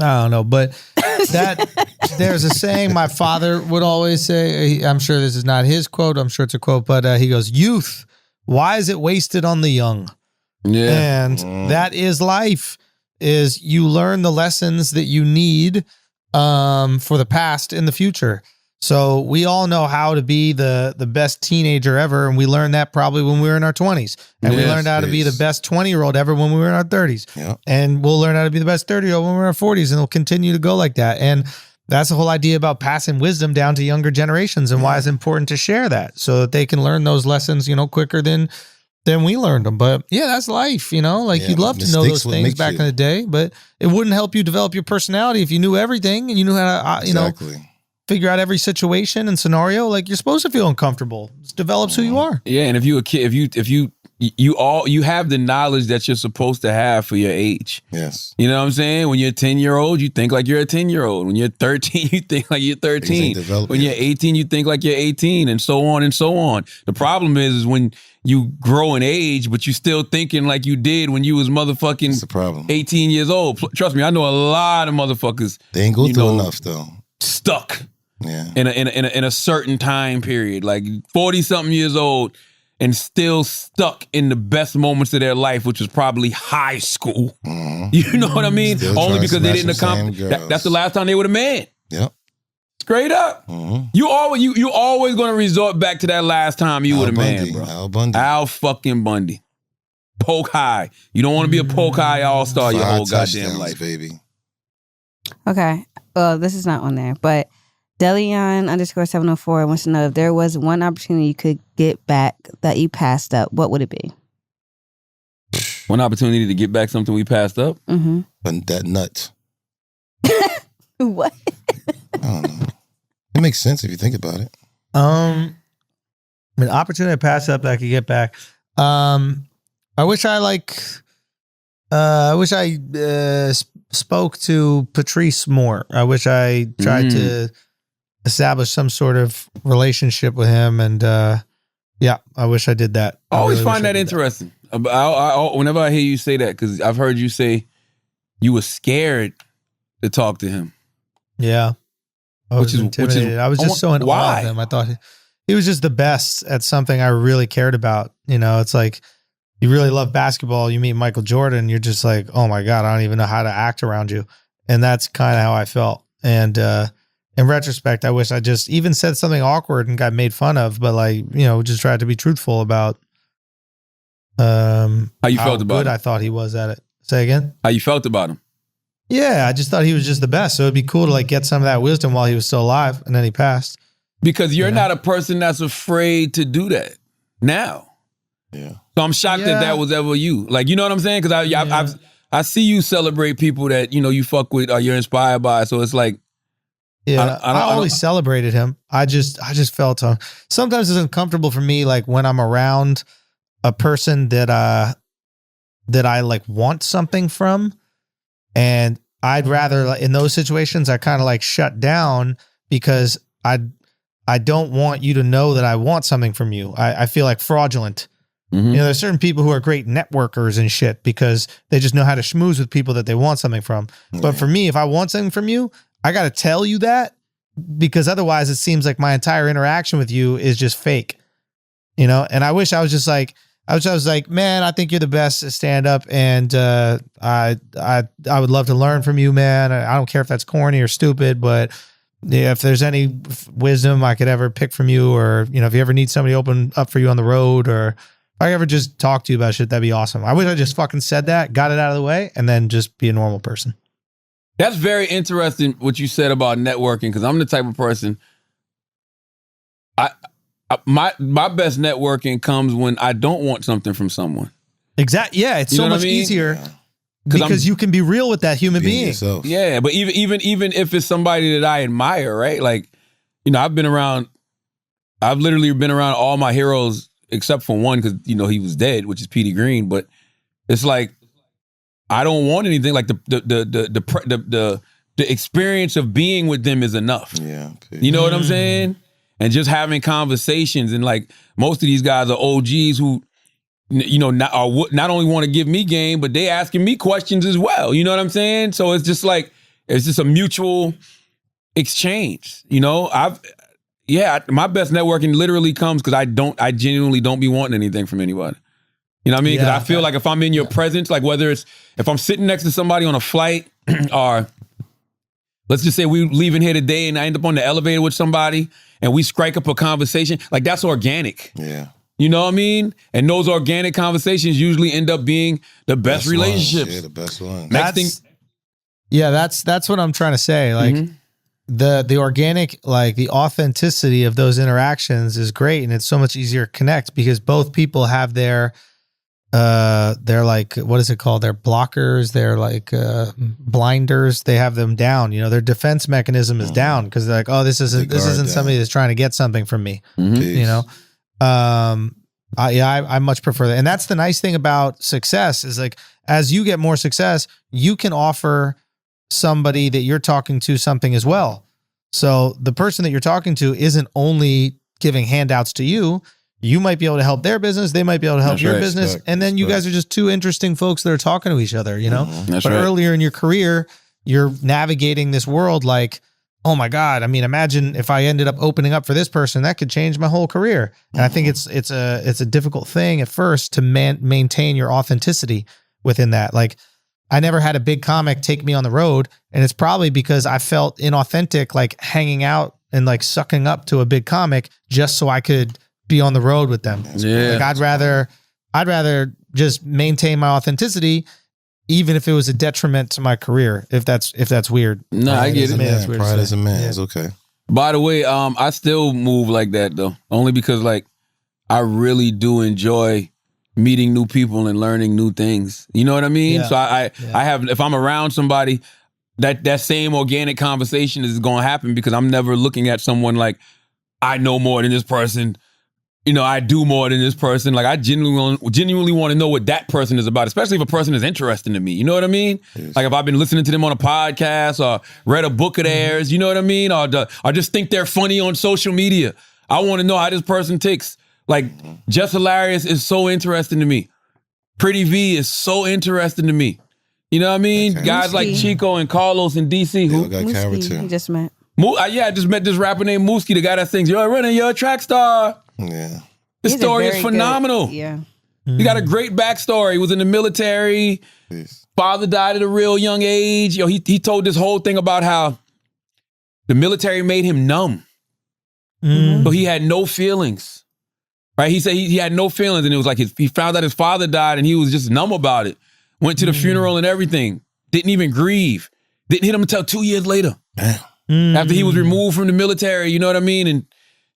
I don't know, but there's a saying my father would always say. I'm sure this is not his quote. I'm sure it's a quote, but he goes, "Youth, why is it wasted on the young?" Yeah, and that is life. Is you learn the lessons that you need for the past in the future. So we all know how to be the best teenager ever, and we learned that probably when we were in our 20s. And we learned how to be the best 20-year-old ever when we were in our 30s. Yeah. And we'll learn how to be the best 30-year-old when we're in our 40s, and it'll continue to go like that. And that's the whole idea about passing wisdom down to younger generations and why it's important to share that so that they can learn those lessons, quicker than we learned them. But yeah, that's life, like you'd love to know those things back in the day, but it wouldn't help you develop your personality if you knew everything and you knew how to, figure out every situation and scenario. Like you're supposed to feel uncomfortable. It develops who you are. Yeah, and if you a kid, if you have the knowledge that you're supposed to have for your age. Yes. You know what I'm saying? When you're a 10-year-old, you think like you're a 10-year-old. When you're 13, you think like you're 13. When you're 18, you think like you're 18, and so on and so on. The problem is when you grow in age, but you still thinking like you did when you was motherfucking That's the problem. 18 years old. Trust me, I know a lot of motherfuckers. They ain't go through enough though. Stuck. Yeah. In a certain time period, like 40-something years old, and still stuck in the best moments of their life, which was probably high school. Mm-hmm. You know what I mean? Still Only because they didn't accomplish. That's the last time they were a man. Yep. Straight up. Mm-hmm. You always going to resort back to that last time you were a man, bro. Al Bundy. Al fucking Bundy. Poke high. You don't want to be a poke high all-star your whole goddamn life, baby. Okay. Well, this is not on there, but Delion_704 wants to know if there was one opportunity you could get back that you passed up, what would it be? One opportunity to get back something we passed up? Mm-hmm. That nut. What? I don't know. It makes sense if you think about it. An opportunity to pass up that I could get back. I wish I spoke to Patrice more. I wish I tried to establish some sort of relationship with him, and I wish I did that. I always find that interesting. Whenever I hear you say that, because I've heard you say you were scared to talk to him. Yeah, I was intimidated. I was just so in awe of him. I thought he was just the best at something I really cared about. It's like you really love basketball. You meet Michael Jordan, you're just like, oh my God, I don't even know how to act around you. And that's kind of how I felt. And in retrospect, I wish I just even said something awkward and got made fun of, but just tried to be truthful about how you felt about good him. I thought he was at it. Say again? How you felt about him? Yeah, I just thought he was just the best. So it'd be cool to get some of that wisdom while he was still alive, and then he passed. Because you're not a person that's afraid to do that now. Yeah. So I'm shocked that was ever you. You know what I'm saying? Because I see you celebrate people that you fuck with or you're inspired by. So it's like, yeah, I always celebrated him. I just felt sometimes it's uncomfortable for me, when I'm around a person that I want something from, and I'd rather in those situations I kind of shut down because I don't want you to know that I want something from you. I feel fraudulent. Mm-hmm. There's certain people who are great networkers and shit because they just know how to schmooze with people that they want something from. Mm-hmm. But for me, if I want something from you, I got to tell you that, because otherwise it seems like my entire interaction with you is just fake, and I wish I was just I was like, man, I think you're the best at stand up. And, I would love to learn from you, man. I don't care if that's corny or stupid, but if there's any wisdom I could ever pick from you, or, if you ever need somebody to open up for you on the road, or if I ever just talk to you about shit, that'd be awesome. I wish I just fucking said that, got it out of the way, and then just be a normal person. That's very interesting what you said about networking, because I'm the type of person, my best networking comes when I don't want something from someone. Exactly. Yeah, it's so much easier because you can be real with that human being. Yourself. Yeah, but even if it's somebody that I admire, right? I've been around I've literally been around all my heroes except for one because, you know, he was dead, which is Petey Green. But it's like, I don't want anything. Like the experience of being with them is enough. Yeah. Okay. You know what I'm saying? And just having conversations, and like most of these guys are OGs who, you know, not only want to give me game, but they asking me questions as well. You know what I'm saying? So it's just like, it's just a mutual exchange. You know, my best networking literally comes because I genuinely don't be wanting anything from anybody. You know what I mean? Because I feel like if I'm in your presence, like whether it's, if I'm sitting next to somebody on a flight or let's just say we leaving here today and I end up on the elevator with somebody and we strike up a conversation, like that's organic. Yeah. You know what I mean? And those organic conversations usually end up being the best relationships. Ones. Yeah, the best ones. That's what I'm trying to say. Like the organic, like the authenticity of those interactions is great, and it's so much easier to connect because both people have their they're like, what is it called? They're blockers. They're like blinders. They have them down. You know, their defense mechanism is down because they're like, oh, this isn't somebody that's trying to get something from me. You know, I much prefer that. And that's the nice thing about success is like, as you get more success, you can offer somebody that you're talking to something as well. So the person that you're talking to isn't only giving handouts to you. You might be able to help their business. They might be able to help your business. And then you guys are just two interesting folks that are talking to each other, you know? But earlier in your career, you're navigating this world like, oh my God. I mean, imagine if I ended up opening up for this person, that could change my whole career. And I think it's a difficult thing at first to maintain your authenticity within that. Like, I never had a big comic take me on the road, and it's probably because I felt inauthentic, like hanging out and like sucking up to a big comic just so I could be on the road with them. Yeah. Like I'd rather just maintain my authenticity, even if it was a detriment to my career. If that's weird. No, I get it. Pride as a man is okay. By the way, I still move like that though, only because like I really do enjoy meeting new people and learning new things. You know what I mean? Yeah. So I have, if I'm around somebody, that same organic conversation is going to happen because I'm never looking at someone like I know more than this person. You know, I do more than this person. Like I genuinely want to know what that person is about, especially if a person is interesting to me. You know what I mean? Yes. Like if I've been listening to them on a podcast or read a book of theirs, you know what I mean? Or just think they're funny on social media. I want to know how this person ticks. Like Just Hilarious is so interesting to me. Pretty V is so interesting to me. You know what I mean? Okay. Guys like Chico and Carlos and DC. Who got character. You just met. I just met this rapper named Mooski, the guy that sings, "You're running, you're a track star." Yeah. This story is phenomenal. He got a great backstory. He was in the military. Yes. Father died at a real young age. Yo, he told this whole thing about how the military made him numb. So he had no feelings. Right? He said he had no feelings, and it was like he found out his father died and he was just numb about it. Went to the funeral and everything. Didn't even grieve. Didn't hit him until 2 years later. Damn. After he was removed from the military, you know what I mean? And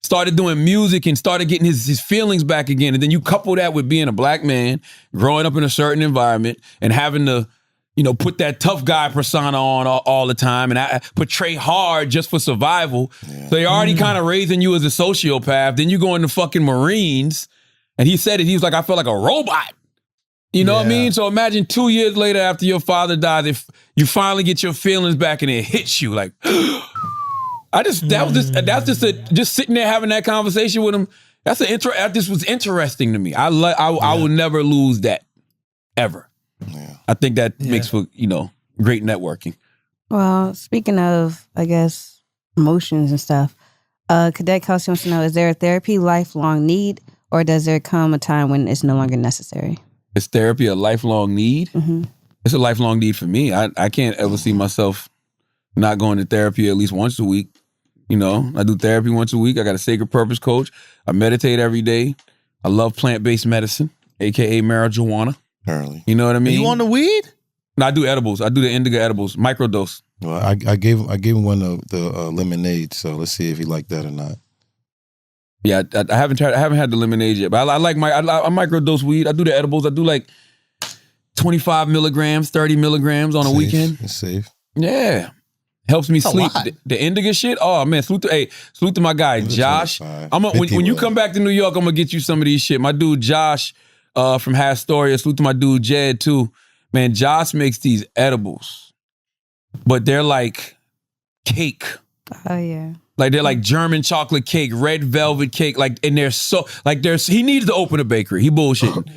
started doing music and started getting his feelings back again. And then you couple that with being a black man, growing up in a certain environment and having to, you know, put that tough guy persona on all the time and portray hard just for survival. Yeah. So they're already kind of raising you as a sociopath. Then you go in the fucking Marines. And he said it, he was like, I felt like a robot. You know what I mean? So imagine 2 years later after your father died, if you finally get your feelings back and it hits you like, just sitting there having that conversation with him. This was interesting to me. I will never lose that ever. Yeah. I think that makes for, you know, great networking. Well, speaking of, I guess, emotions and stuff, Cadet Kelsey wants to know, is there a therapy lifelong need, or does there come a time when it's no longer necessary? Is therapy a lifelong need? Mm-hmm. It's a lifelong need for me. I can't ever see myself not going to therapy at least once a week. You know, I do therapy once a week. I got a sacred purpose coach. I meditate every day. I love plant-based medicine, a.k.a. marijuana. Apparently. You know what I mean? Are you on the weed? No, I do edibles. I do the indica edibles, microdose. Well, I gave him one of the lemonade, so let's see if he liked that or not. Yeah, I haven't had the lemonade yet, but I microdose weed. I do the edibles. I do like 25 milligrams, 30 milligrams on a weekend. It's safe. Yeah. Helps me That's a sleep. lot. The indica shit. Oh man, salute to my guy Josh. When you come back to New York, I'm gonna get you some of these shit. My dude Josh from Hastoria. Salute to my dude Jed too. Man, Josh makes these edibles, but they're like cake. Oh yeah. Like they're like German chocolate cake, red velvet cake. Like, and they're so like there's. He needs to open a bakery. He bullshitting.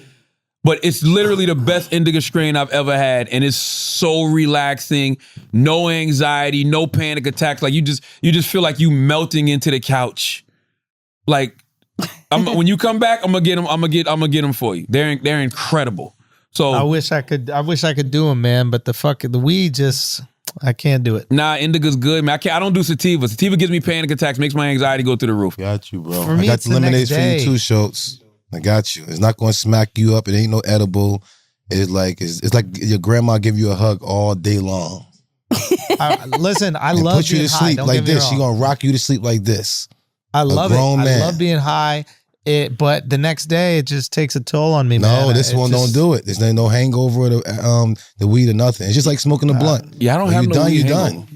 But it's literally the best indica strain I've ever had, and it's so relaxing. No anxiety, no panic attacks. Like you just feel like you melting into the couch. Like when you come back, I'm gonna get them for you. They're incredible. So I wish I could do them, man. But the weed just, I can't do it. Nah, indica's good, man. I don't do sativa. Sativa gives me panic attacks, makes my anxiety go through the roof. Got you, bro. For me, I got it's the the lemonade next for you day. too, Schultz. I got you. It's not going to smack you up. It ain't no edible. It's like your grandma give you a hug all day long. Listen, I And love put you being to high. sleep Don't like get me this. wrong. She gonna rock you to sleep like this. I love it. grown I man. love being high. But the next day, it just takes a toll on me, man. No, this one don't do it. There's no hangover or the weed or nothing. It's just like smoking a blunt. Yeah, I don't When have you no done, weed you hangover. done.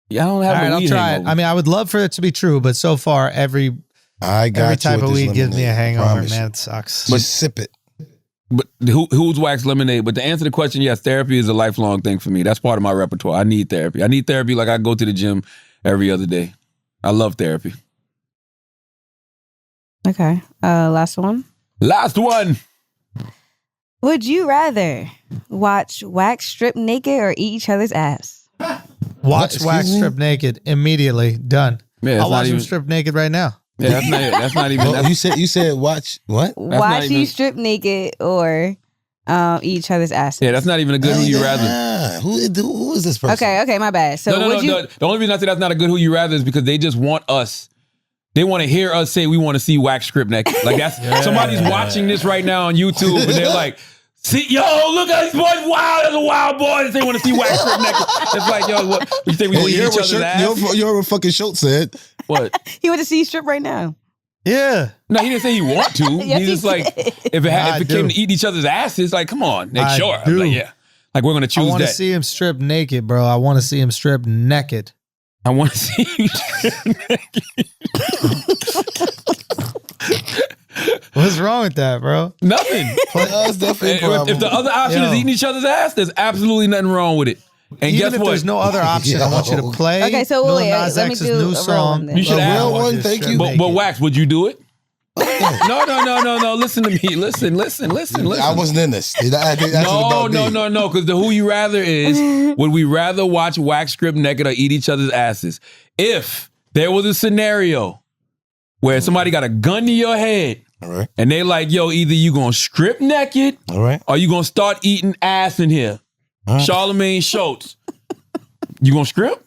Yeah, I don't All have right, no I'll weed try it. hangover. I mean, I would love for it to be true, but so far, every I got you type with of this weed gives me a lemonade. hangover, Promise man. you. It sucks. Just sip it. But who's wax lemonade? But to answer the question, yes, therapy is a lifelong thing for me. That's part of my repertoire. I need therapy. I need therapy like I go to the gym every other day. I love therapy. Okay. Last one. Last one. Would you rather watch wax strip naked or eat each other's ass? Watch Excuse wax me? strip naked immediately. Done. Yeah, I'll watch him strip naked right now. Yeah, that's not it. That's not even. Well, you said watch what? not Watch even- you strip naked or eat each other's asses. Yeah, that's not even a good who you rather. Who is this person? Okay, my bad. So No. would you? The only reason I say that's not a good who you rather is because they just want us. They want to hear us say we want to see wax strip naked. Like that's somebody's watching this right now on YouTube and they're like, "See, yo, look at these boys! Wow, there's a wild boy." They want to see wax strip naked. It's like, yo, what you think we Hey, want to you eat heard each what other's ass? you heard what fucking Schultz said. What? He want to see you strip right now. Yeah. No, he didn't say he want to. Yes, He's he just like, did. if I it came do. to eat each other's asses, like, come on, like, I sure. I'm do. like, yeah, like we're gonna I choose want to that. see him strip naked, bro. I want to see him strip naked. I want to see you strip naked. What's wrong with that, bro? Nothing. That's definitely a problem. If the other option is eating each other's ass, there's absolutely nothing wrong with it. And Even guess if what? there's no other option, I want you to play. Okay, so Lil wait, Nas let me X's do a new real song. one then. You should A ask real one. one, thank you. But Wax, would you do it? No. Listen to me. Listen. I wasn't in this. No. Because the who you rather is, would we rather watch wax strip naked or eat each other's asses? If there was a scenario where somebody got a gun to your head, All right. and they like, yo, either you gonna strip naked, All right. or you gonna start eating ass in here. All right. Charlemagne Schultz. You gonna strip?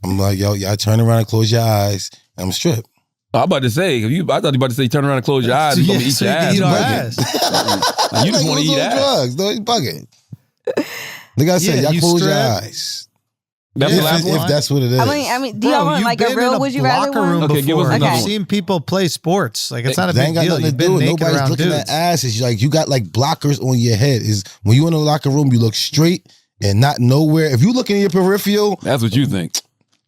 I'm like, yo, y'all turn around and close your eyes. I'm strip. I'm about to say, I thought you were about to say turn around and close your eyes and eat so your you ass. can eat our Bugging. ass. You just want to eat ass. drugs. No, you bugging. Like I said, Yeah, y'all you close your strip. eyes. That's the last If one? that's what it is. I mean, do y'all Bro, want you've like been a real in would you rather locker one? room Okay, give us before. another You've one. seen people play sports. Like it's not a They big ain't got deal. nothing You've to been do. naked Nobody's around looking dudes. at ass. It's like you got like blockers on your head. Is when you in the locker room, you look straight and not nowhere. If you looking in your peripheral, That's what you think.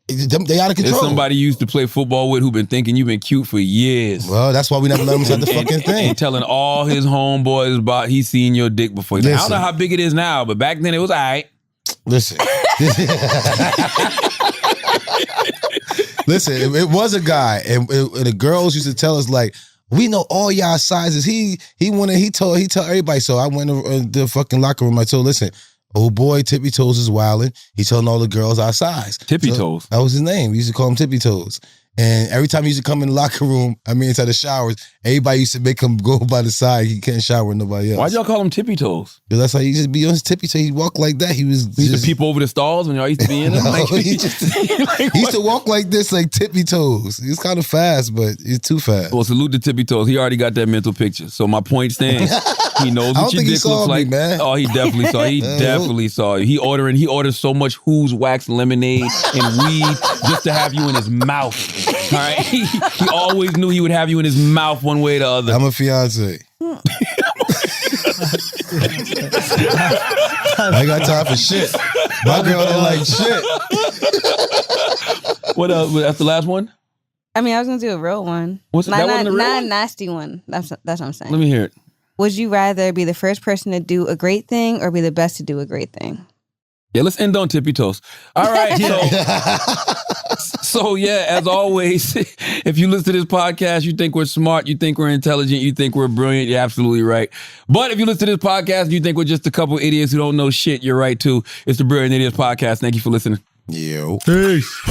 they out of It's control. somebody you used to play football with who been thinking you've been cute for years. Well, that's why we never let him inside the fucking thing. And telling all his homeboys about he's seen your dick before. He's like, I don't know how big it is now, but back then it was all right. Listen. Listen, it was a guy, and the girls used to tell us like, we know all y'all sizes. He told everybody. So I went to the fucking locker room. I told, listen, old boy Tippy Toes is wilding. He telling all the girls our size. Tippy Toes. That was his name. We used to call him Tippy Toes. And every time he used to come in the locker room, inside the showers, everybody used to make him go by the side. He couldn't shower with nobody else. Why'd y'all call him Tippy Toes? Because that's how he used to be on his tippy toe. He'd walk like that. He was He used to peep over the stalls when y'all used to be in them. No, Like, he used to walk like this, like tippy toes. He was kind of fast, but he's too fast. well, salute to Tippy Toes. He already got that mental picture. So my point stands. He knows I don't what your think he dick saw looks me, like. man. Oh, he definitely saw. He definitely saw you. He orders so much Who's Wax lemonade and weed just to have you in his mouth. All right, he always knew he would have you in his mouth one way or the other. I'm a fiance. I ain't got time for shit. My girl don't like shit. What else? That's the last one? I mean, I was gonna do a real one. What's that? Wasn't a real not one? a nasty one. That's what I'm saying. Let me hear it. Would you rather be the first person to do a great thing or be the best to do a great thing? Yeah, let's end on tippy toes. All right, so yeah, as always, if you listen to this podcast, you think we're smart, you think we're intelligent, you think we're brilliant, you're absolutely right. But if you listen to this podcast, you think we're just a couple idiots who don't know shit, you're right too. It's the Brilliant Idiots Podcast. Thank you for listening. Yo. Peace.